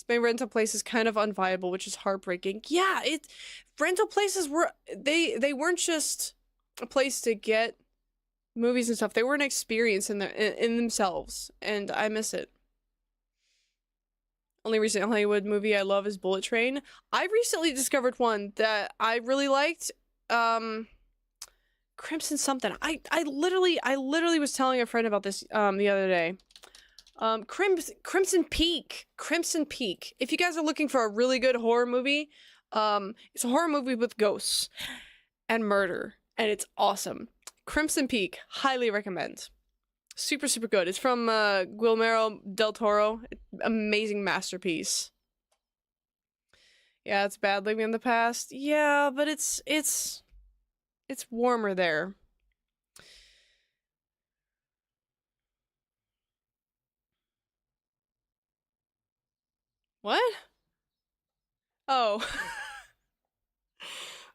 My rental place is kind of unviable, which is heartbreaking. Yeah, rental places were they weren't just a place to get movies and stuff. They were an experience in themselves, and I miss it. Only recent Hollywood movie I love is Bullet Train. I recently discovered one that I really liked. Crimson something. I literally was telling a friend about this the other day. Crimson Peak. Crimson Peak. If you guys are looking for a really good horror movie, it's a horror movie with ghosts and murder, and it's awesome. Crimson Peak. Highly recommend. Super, super good. It's from Guillermo del Toro. Amazing masterpiece. Yeah, it's bad living in the past. Yeah, but it's warmer there. What? Oh.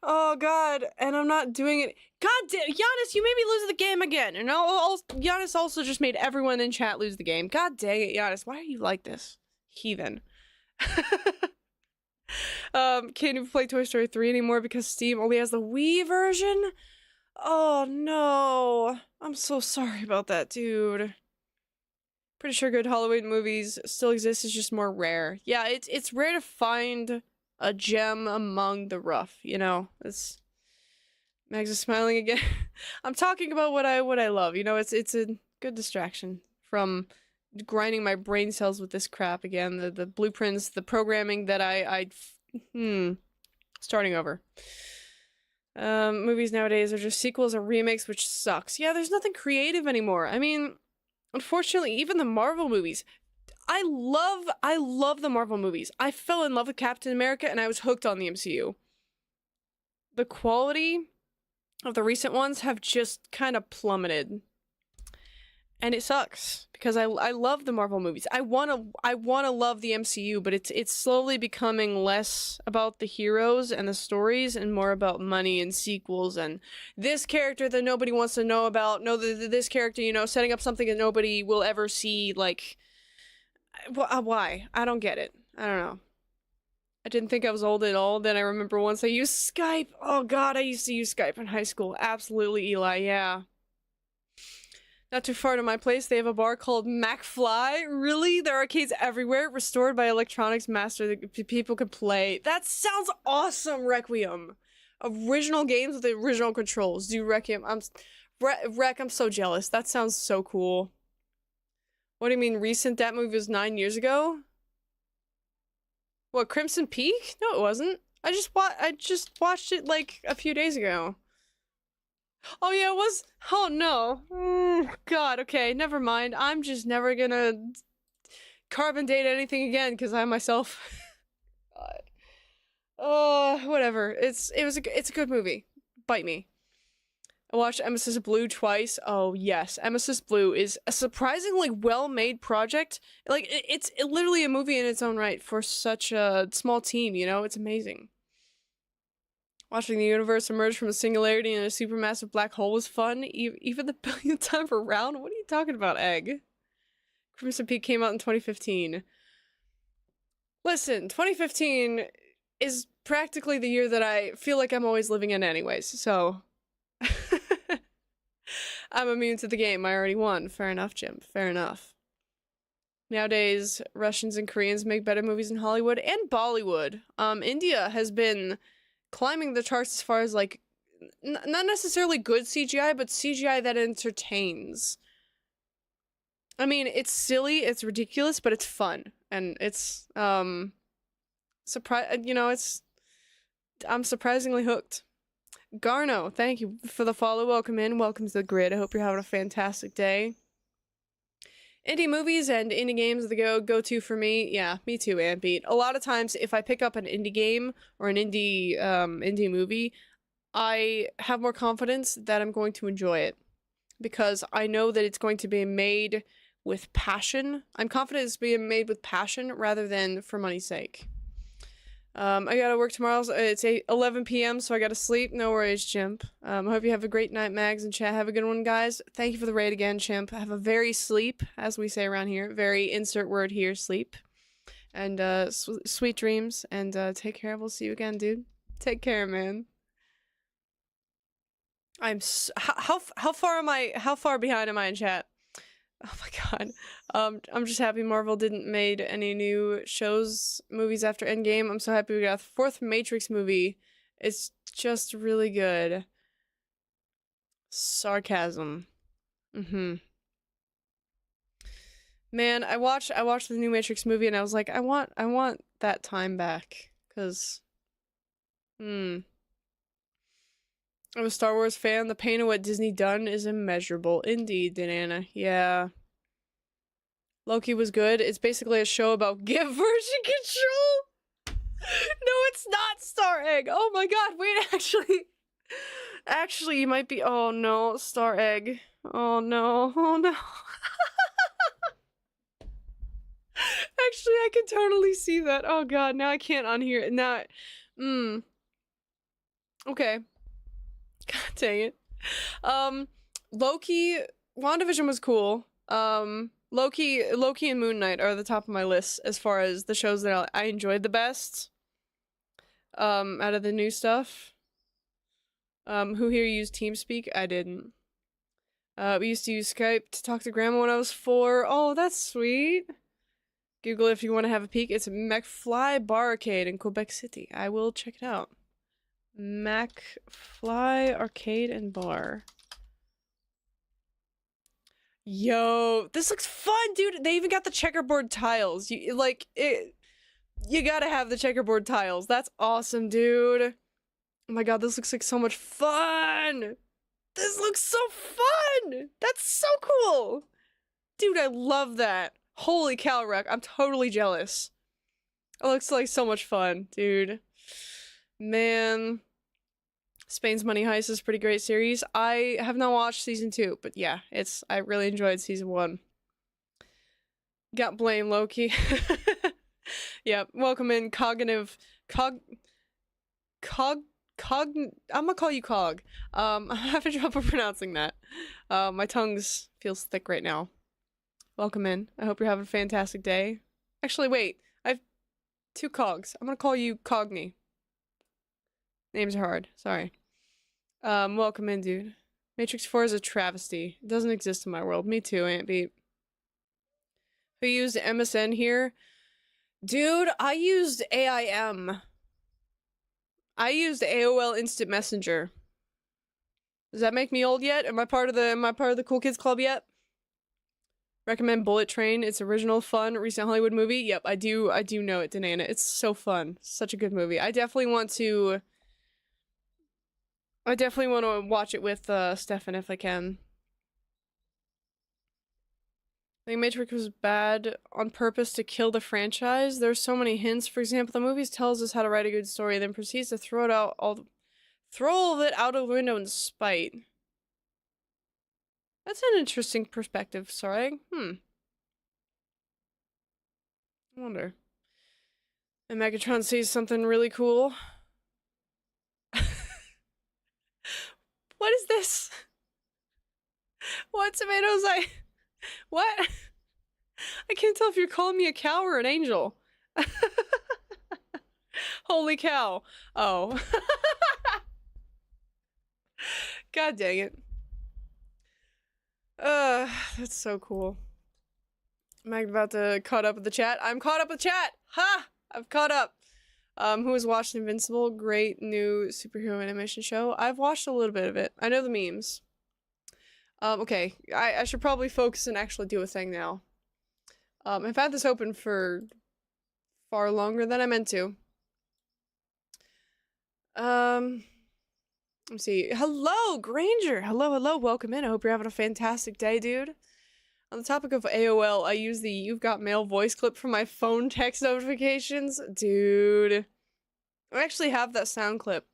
Oh god, and I'm not doing it. God damn, Giannis, you made me lose the game again. And Giannis also just made everyone in chat lose the game. God dang it, Giannis, why are you like this? Heathen. Can't even play Toy Story 3 anymore because Steam only has the Wii version? Oh no. I'm so sorry about that, dude. Pretty sure good Halloween movies still exist, it's just more rare. Yeah, it's rare to find a gem among the rough, you know? It's Mags is smiling again. I'm talking about what I love, you know, it's a good distraction from grinding my brain cells with this crap again. The blueprints, the programming that starting over. Movies nowadays are just sequels or remakes, which sucks. Yeah, there's nothing creative anymore. I mean, unfortunately, even the Marvel movies. I love the Marvel movies. I fell in love with Captain America and I was hooked on the MCU. The quality of the recent ones have just kind of plummeted. And it sucks because I love the Marvel movies. I want to love the MCU, but it's slowly becoming less about the heroes and the stories and more about money and sequels and this character that nobody wants to know about. No, this character, you know, setting up something that nobody will ever see. Like, why? I don't get it. I don't know. I didn't think I was old at all. Then I remember once I used Skype. Oh god, I used to use Skype in high school. Absolutely, Eli, yeah. Not too far to my place, they have a bar called McFly. Really? There are arcades everywhere, restored by electronics master that people can play. That sounds awesome, Requiem. Original games with the original controls. Do Requiem. Rec, I'm so jealous. That sounds so cool. What do you mean recent? That movie was 9 years ago? What, Crimson Peak? No, it wasn't. I just watched it like a few days ago. Oh yeah, it was. Oh no. God, okay, never mind. I'm just never gonna carbon date anything again because I myself. God. Oh, whatever. It's a good movie. Bite me. I watched Emesis Blue twice. Oh yes, Emesis Blue is a surprisingly well-made project. Like it's literally a movie in its own right for such a small team. You know, it's amazing. Watching the universe emerge from a singularity in a supermassive black hole was fun, even the billionth time around. What are you talking about, Egg? Crimson Peak came out in 2015. Listen, 2015 is practically the year that I feel like I'm always living in anyways, so... I'm immune to the game, I already won. Fair enough, Jim. Fair enough. Nowadays, Russians and Koreans make better movies in Hollywood and Bollywood. India has been climbing the charts as far as like not necessarily good CGI, but CGI that entertains. I mean, it's silly, it's ridiculous, but it's fun and it's I'm surprisingly hooked. Garno, thank you for the follow. Welcome in. Welcome to the grid. I hope you're having a fantastic day. Indie movies and indie games are the go-to for me. Yeah, me too, Ampete. A lot of times, if I pick up an indie game or an indie movie, I have more confidence that I'm going to enjoy it because I know that it's going to be made with passion. I'm confident it's being made with passion rather than for money's sake. I gotta work tomorrow. It's 11 p.m., so I gotta sleep. No worries, Chimp. I hope you have a great night, Mags and chat. Have a good one, guys. Thank you for the raid again, Chimp. Have a very sleep, as we say around here. Very insert word here, sleep. And sweet dreams, and take care. We'll see you again, dude. Take care, man. How far am I? How far behind am I in chat? Oh my god. I'm just happy Marvel didn't made any new movies after Endgame. I'm so happy we got a fourth Matrix movie. It's just really good. Sarcasm. Man, I watched the new Matrix movie and I was like, I want that time back. 'Cause I'm a Star Wars fan. The pain of what Disney done is immeasurable. Indeed, Danana. Yeah. Loki was good. It's basically a show about give version control. No, it's not Star Egg. Oh my god, wait, actually, you might be. Oh no, Star Egg. Oh no, oh no. Actually, I can totally see that. Oh god, now I can't unhear it. Now, okay. God dang it. Loki, WandaVision was cool. Loki and Moon Knight are the top of my list as far as the shows that I enjoyed the best. Out of the new stuff. Who here used TeamSpeak? I didn't. We used to use Skype to talk to Grandma when I was 4. Oh, that's sweet. Google if you want to have a peek. It's McFly Bar Arcade in Quebec City. I will check it out. McFly Arcade and Bar. Yo, this looks fun, dude. They even got the checkerboard tiles. You gotta have the checkerboard tiles. That's awesome, dude. Oh my god, this looks like so much fun. This looks so fun. That's so cool. Dude, I love that. Holy cow, Wreck. I'm totally jealous. It looks like so much fun, dude. Man. Spain's Money Heist is a pretty great series. I have not watched season 2, but yeah, I really enjoyed season 1. Got blame Loki. Yeah, welcome in I'm gonna call you Cog. I'm having trouble pronouncing that. My tongue's feels thick right now. Welcome in. I hope you're having a fantastic day. Actually, wait. I have 2 Cogs. I'm gonna call you Cogni. Names are hard. Sorry. Welcome in, dude. Matrix 4 is a travesty. It doesn't exist in my world. Me too, Aunt Beat. Who used MSN here? Dude, I used AIM. I used AOL Instant Messenger. Does that make me old yet? Am I part of the Cool Kids Club yet? Recommend Bullet Train. It's original, fun, recent Hollywood movie. Yep, I do know it, Danana. It's so fun. Such a good movie. I definitely want to watch it with Stefan if I can. I think Matrix was bad on purpose to kill the franchise. There's so many hints. For example, the movie tells us how to write a good story, then proceeds to throw all of it out of the window in spite. That's an interesting perspective, sorry. I wonder. And Megatron sees something really cool. What is this? What, Tomatoes? What? I can't tell if you're calling me a cow or an angel. Holy cow. Oh. God dang it. That's so cool. Am I about to caught up with the chat? I'm caught up with chat! Ha! I've caught up. Who has watched Invincible? Great new superhero animation show. I've watched a little bit of it. I know the memes. Okay. I should probably focus and actually do a thing now. I've had this open for far longer than I meant to. Let's see. Hello, Granger! Hello, welcome in. I hope you're having a fantastic day, dude. On the topic of AOL, I use the You've Got Mail voice clip for my phone text notifications. Dude. I actually have that sound clip.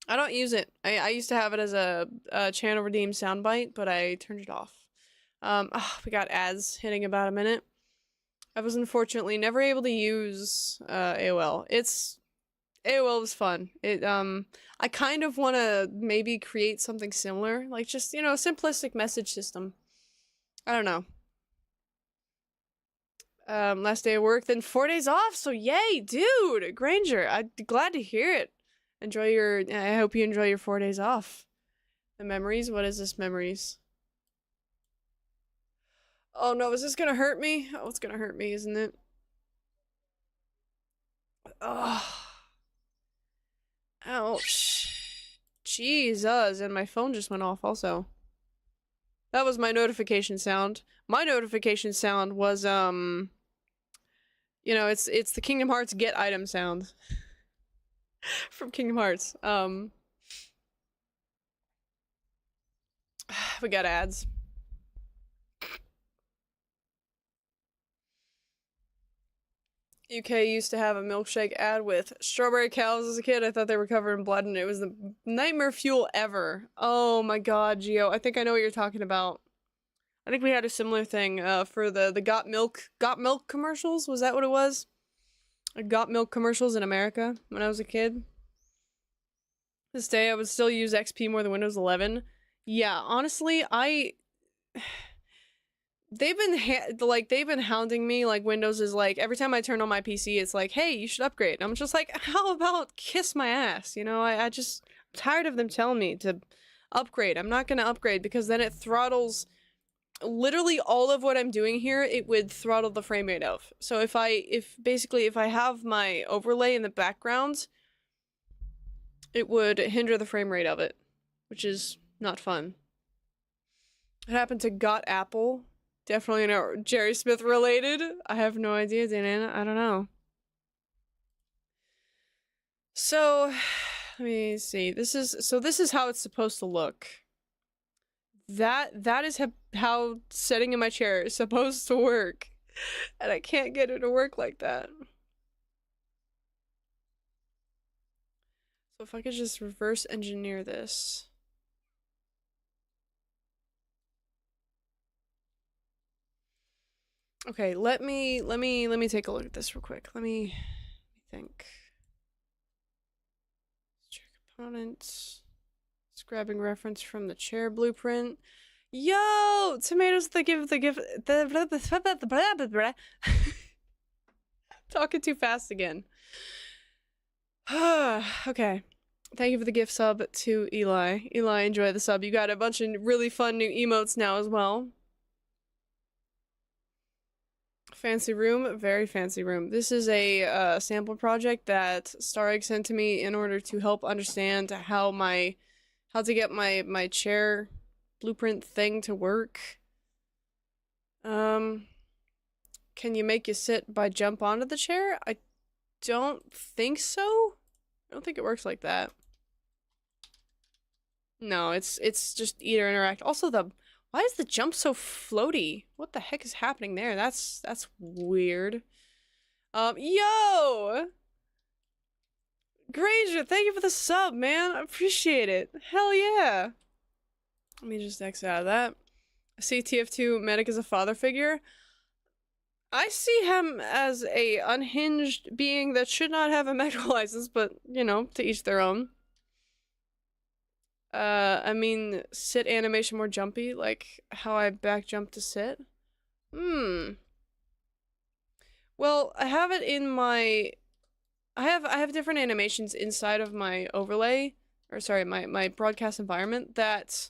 I don't use it. I used to have it as a channel redeem soundbite, but I turned it off. We got ads hitting about a minute. I was unfortunately never able to use AOL. AOL was fun. I kind of want to maybe create something similar, like just, a simplistic message system. I don't know. Last day of work, then 4 days off. So yay, dude, Granger. I'm glad to hear it. Enjoy your. I hope you enjoy your 4 days off. The memories. What is this memories? Oh no, is this gonna hurt me? Oh, it's gonna hurt me, isn't it? Oh, ouch. Jesus, and my phone just went off also. That was my notification sound. My notification sound was, you know, it's the Kingdom Hearts get item sound. From Kingdom Hearts. We got ads. UK used to have a milkshake ad with strawberry cows as a kid. I thought they were covered in blood and it was the nightmare fuel ever. Oh my god, Geo. I think I know what you're talking about. I think we had a similar thing for the Got Milk commercials. Was that what it was? Got Milk commercials in America when I was a kid. This day I would still use XP more than Windows 11. Yeah, honestly, they've been hounding me. Like, Windows is like, every time I turn on my PC, it's like, hey, you should upgrade. And I'm just like, how about kiss my ass? You know, I'm tired of them telling me to upgrade. I'm not gonna upgrade because then it throttles literally all of what I'm doing here. It would throttle the frame rate of. So if I have my overlay in the background, it would hinder the frame rate of it, which is not fun. It happened to Got Apple. Definitely not Jerry Smith related. I have no idea, Dana. I don't know. So, let me see. This is how it's supposed to look. That is how sitting in my chair is supposed to work. And I can't get it to work like that. So if I could just reverse engineer this. Okay, let me take a look at this real quick. Let me think. Chair components. Just grabbing reference from the chair blueprint. Yo, tomatoes talking too fast again. Okay. Thank you for the gift sub to Eli. Eli, enjoy the sub. You got a bunch of really fun new emotes now as well. Fancy room, very fancy room. This is a sample project that Staregg sent to me in order to help understand how to get my chair blueprint thing to work. Can you make you sit by jump onto the chair? I don't think so. I don't think it works like that. No, it's just eat or interact. Also, why is the jump so floaty? What the heck is happening there? That's weird. Yo! Granger, thank you for the sub, man. I appreciate it. Hell yeah. Let me just exit out of that. I see TF2 Medic as a father figure. I see him as a unhinged being that should not have a medical license, but, you know, to each their own. I mean, sit animation more jumpy, like how I back jump to sit. Well, I have it in my... I have different animations inside of my overlay, or sorry, my broadcast environment that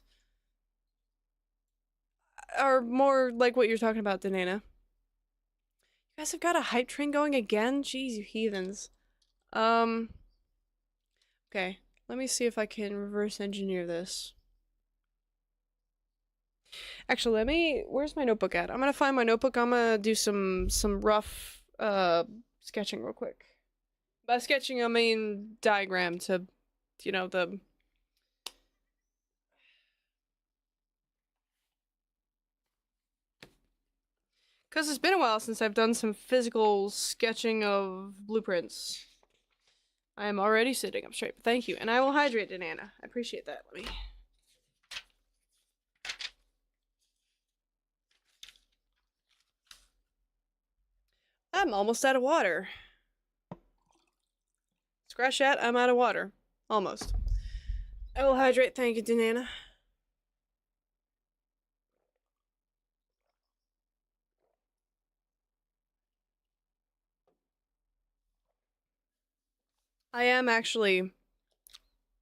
are more like what you're talking about, Danana. You guys have got a hype train going again? Jeez, you heathens. Okay. Let me see if I can reverse engineer this. Actually, where's my notebook at? I'm gonna find my notebook. I'm gonna do some rough, sketching real quick. By sketching, I mean diagram to, you know, the... Because it's been a while since I've done some physical sketching of blueprints. I am already sitting up straight. Thank you. And I will hydrate, Danana. I appreciate that. Let me... I'm almost out of water. Scratch that. I'm out of water. Almost. I will hydrate. Thank you, Danana. I am actually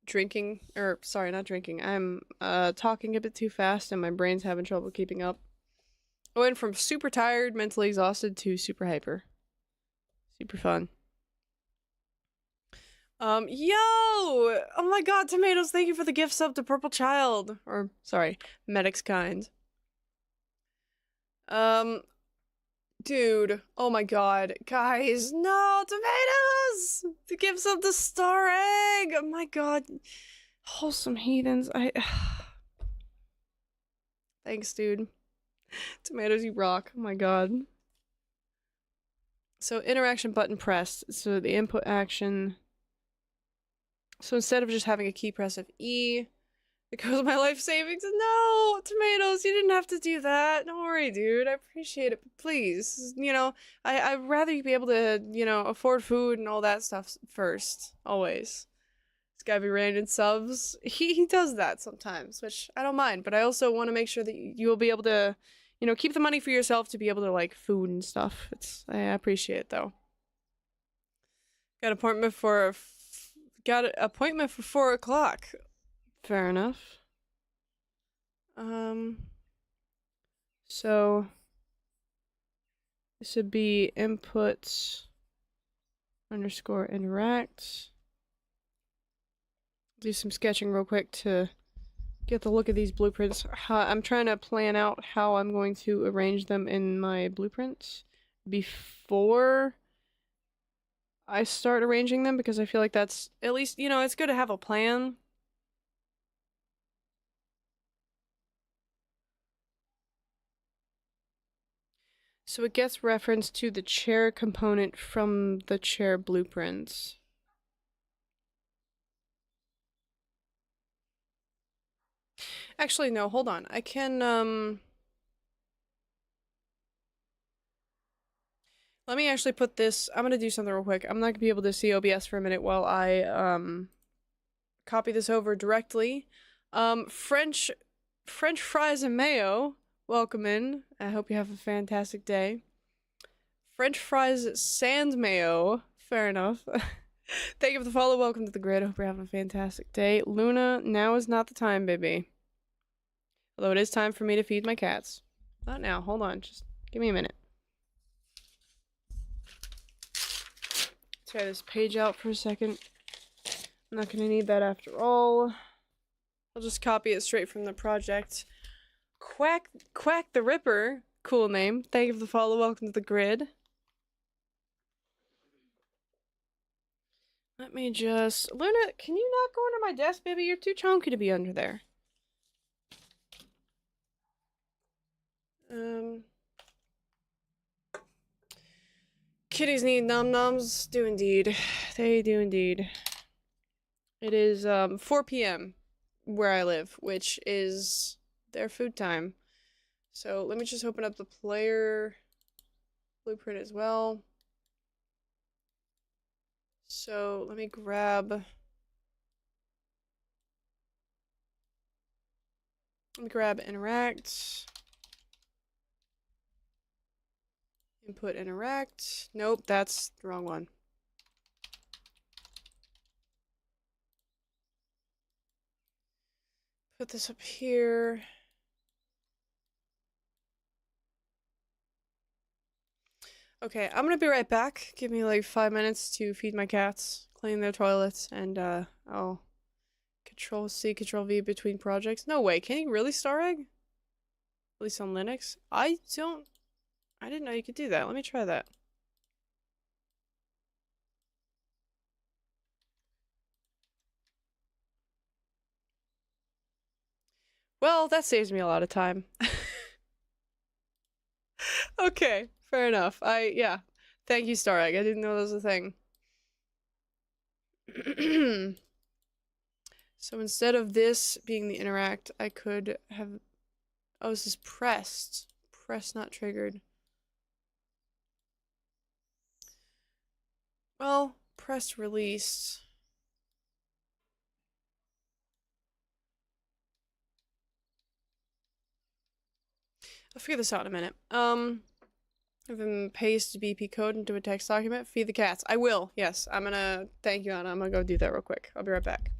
drinking, or sorry, not drinking. I'm talking a bit too fast and my brain's having trouble keeping up. I went from super tired, mentally exhausted to super hyper. Super fun. Yo! Oh my god, Tomatoes, thank you for the gift sub to Purple Child. Or, sorry, Medic's Kind. Um, dude, oh my god. Guys, no, Tomatoes! The gift sub to Star Egg! Oh my god. Wholesome heathens, Thanks, dude. Tomatoes, you rock. Oh my god. So, interaction button pressed. So, the input action. So, instead of just having a key press of E, it goes my life savings. No, Tomatoes, you didn't have to do that. Don't worry, dude. I appreciate it. But please, you know, I'd rather you be able to, you know, afford food and all that stuff first. Always. This guy be raining subs. He does that sometimes, which I don't mind. But I also want to make sure that you'll be able to, you know, keep the money for yourself to be able to, like, food and stuff. I appreciate it, though. Got appointment for, got an appointment for 4 o'clock. Fair enough. So this would be input underscore interact. Do some sketching real quick to get the look of these blueprints. I'm trying to plan out how I'm going to arrange them in my blueprints before I start arranging them, because I feel like that's, at least, you know, it's good to have a plan. So it gets reference to the chair component from the chair blueprints. Actually, no, hold on. I can, let me actually put this, I'm gonna do something real quick. I'm not gonna be able to see OBS for a minute while I, copy this over directly. French fries and mayo, welcome in. I hope you have a fantastic day. French fries sans mayo, fair enough. Thank you for the follow, welcome to the grid. I hope you're having a fantastic day. Luna, now is not the time, baby. Although it is time for me to feed my cats. Not now, hold on, just give me a minute. Try this page out for a second. I'm not gonna need that after all. I'll just copy it straight from the project. Quack the Ripper, cool name. Thank you for the follow, welcome to the grid. Let me just... Luna, can you not go under my desk, baby? You're too chunky to be under there. Kitties need num-nums. Do indeed. They do indeed. It is 4 p.m. where I live, which is their food time. So let me just open up the player blueprint as well. So let me grab interact. Input interact. Nope, that's the wrong one. Put this up here. Okay, I'm gonna be right back. Give me like 5 minutes to feed my cats, clean their toilets, and I'll Control C, Control V between projects. No way, can you really, Star Egg? At least on Linux? I didn't know you could do that. Let me try that. Well, that saves me a lot of time. Okay, fair enough. Yeah. Thank you, Star Egg. I didn't know that was a thing. So instead of this being the interact, I could have... Oh, this is pressed. Pressed, not triggered. Well, pressed, released. I'll figure this out in a minute. Have him paste BP code into a text document. Feed the cats. I will. Yes, I'm gonna. Thank you, Anna. I'm gonna go do that real quick. I'll be right back.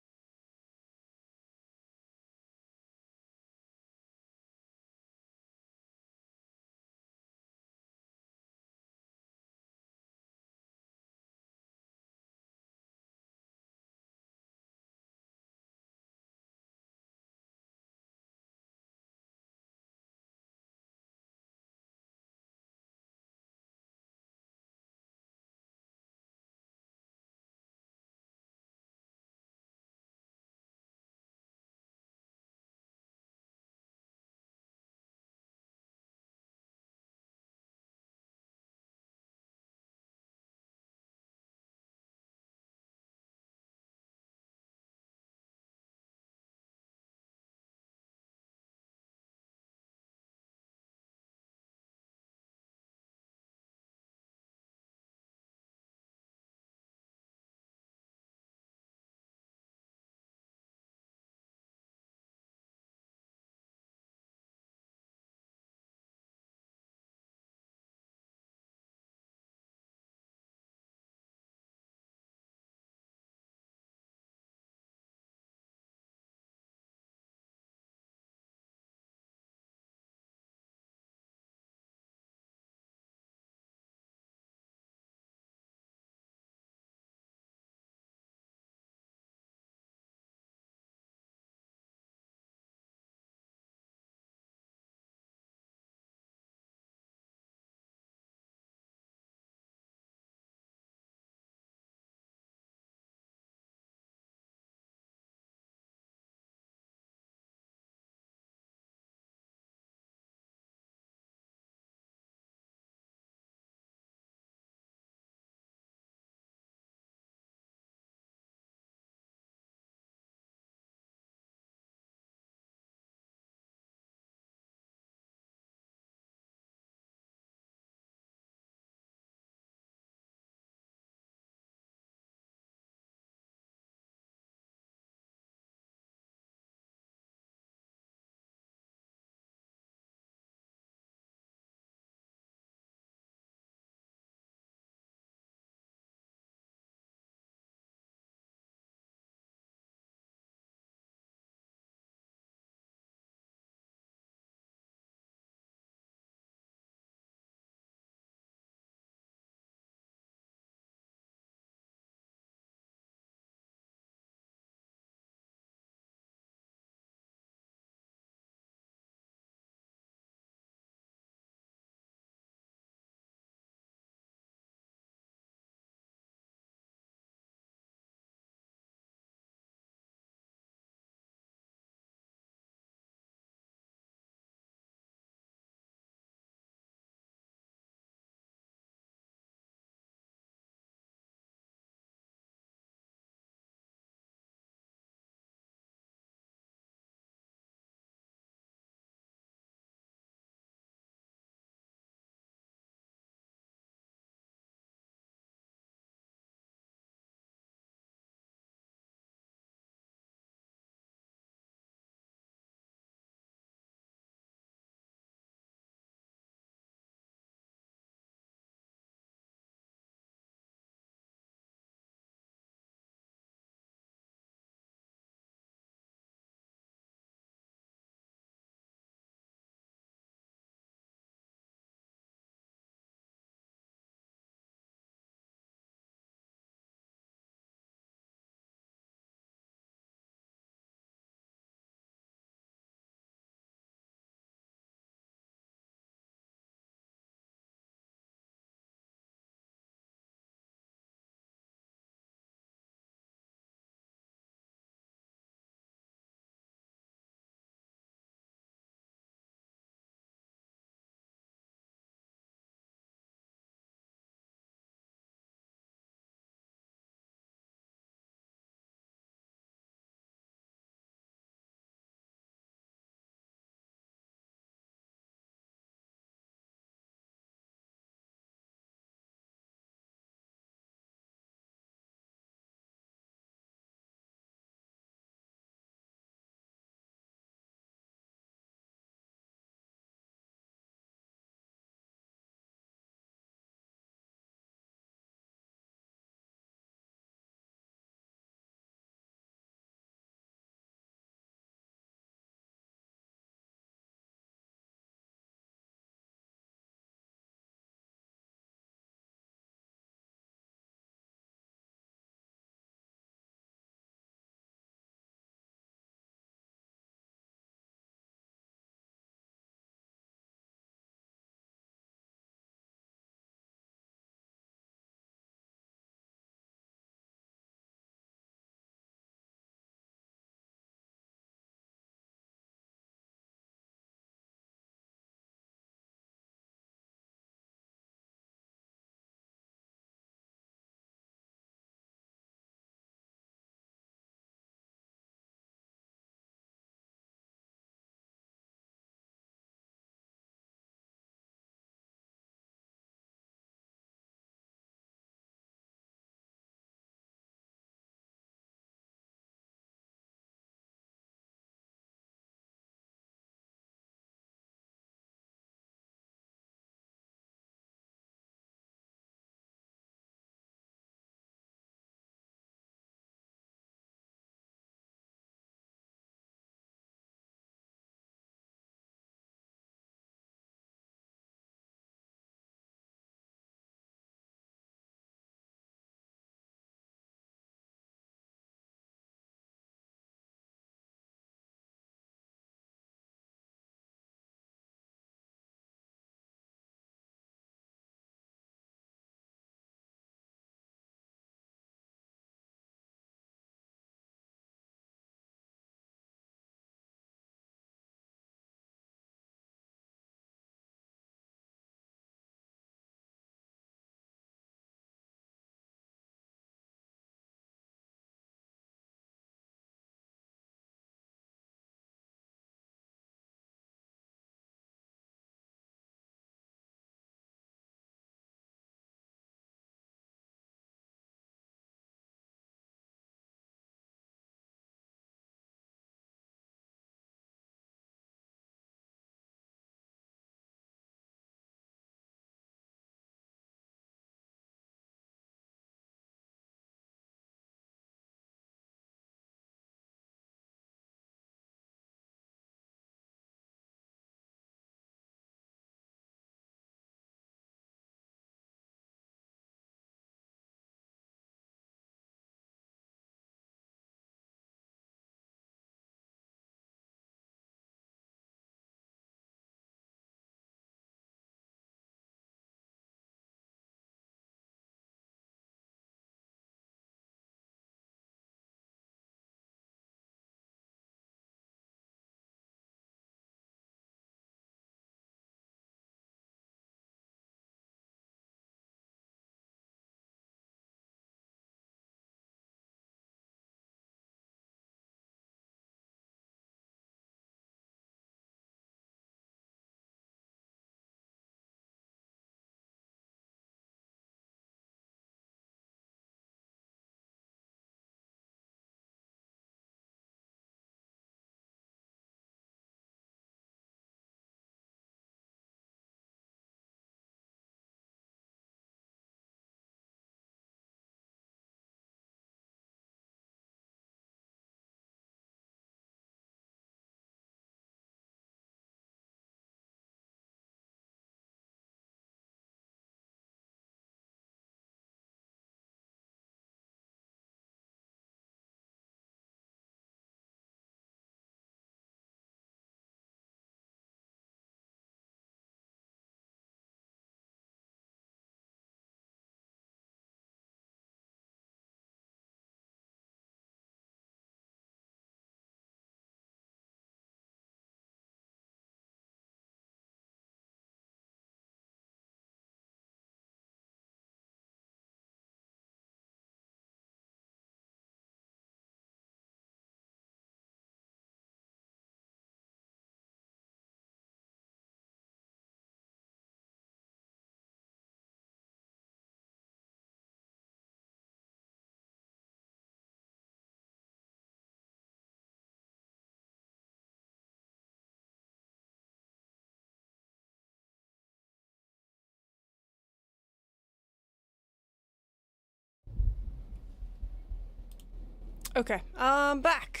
Okay, back.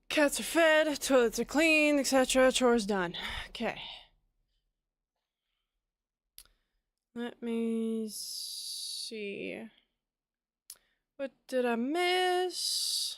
Cats are fed, toilets are clean, etc. Chores done. Okay. Let me see. What did I miss?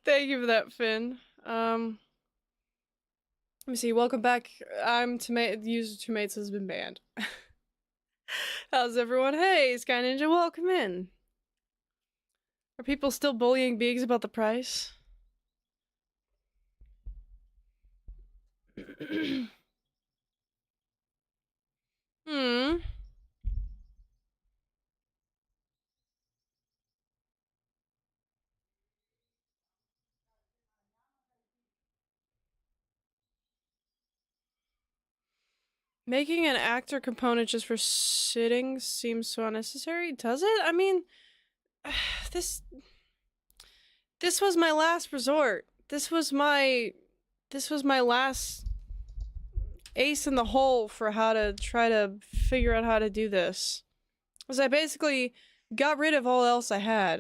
Thank you for that, Finn. Let me see. Welcome back. I'm Tomato. User Tomates has been banned. How's everyone? Hey, Sky Ninja, welcome in. Are people still bullying Biggs about the price? Hmm. Making an actor component just for sitting seems so unnecessary. Does it? I mean, this was my last resort. This was my last ace in the hole for how to try to figure out how to do this. Was I basically got rid of all else I had.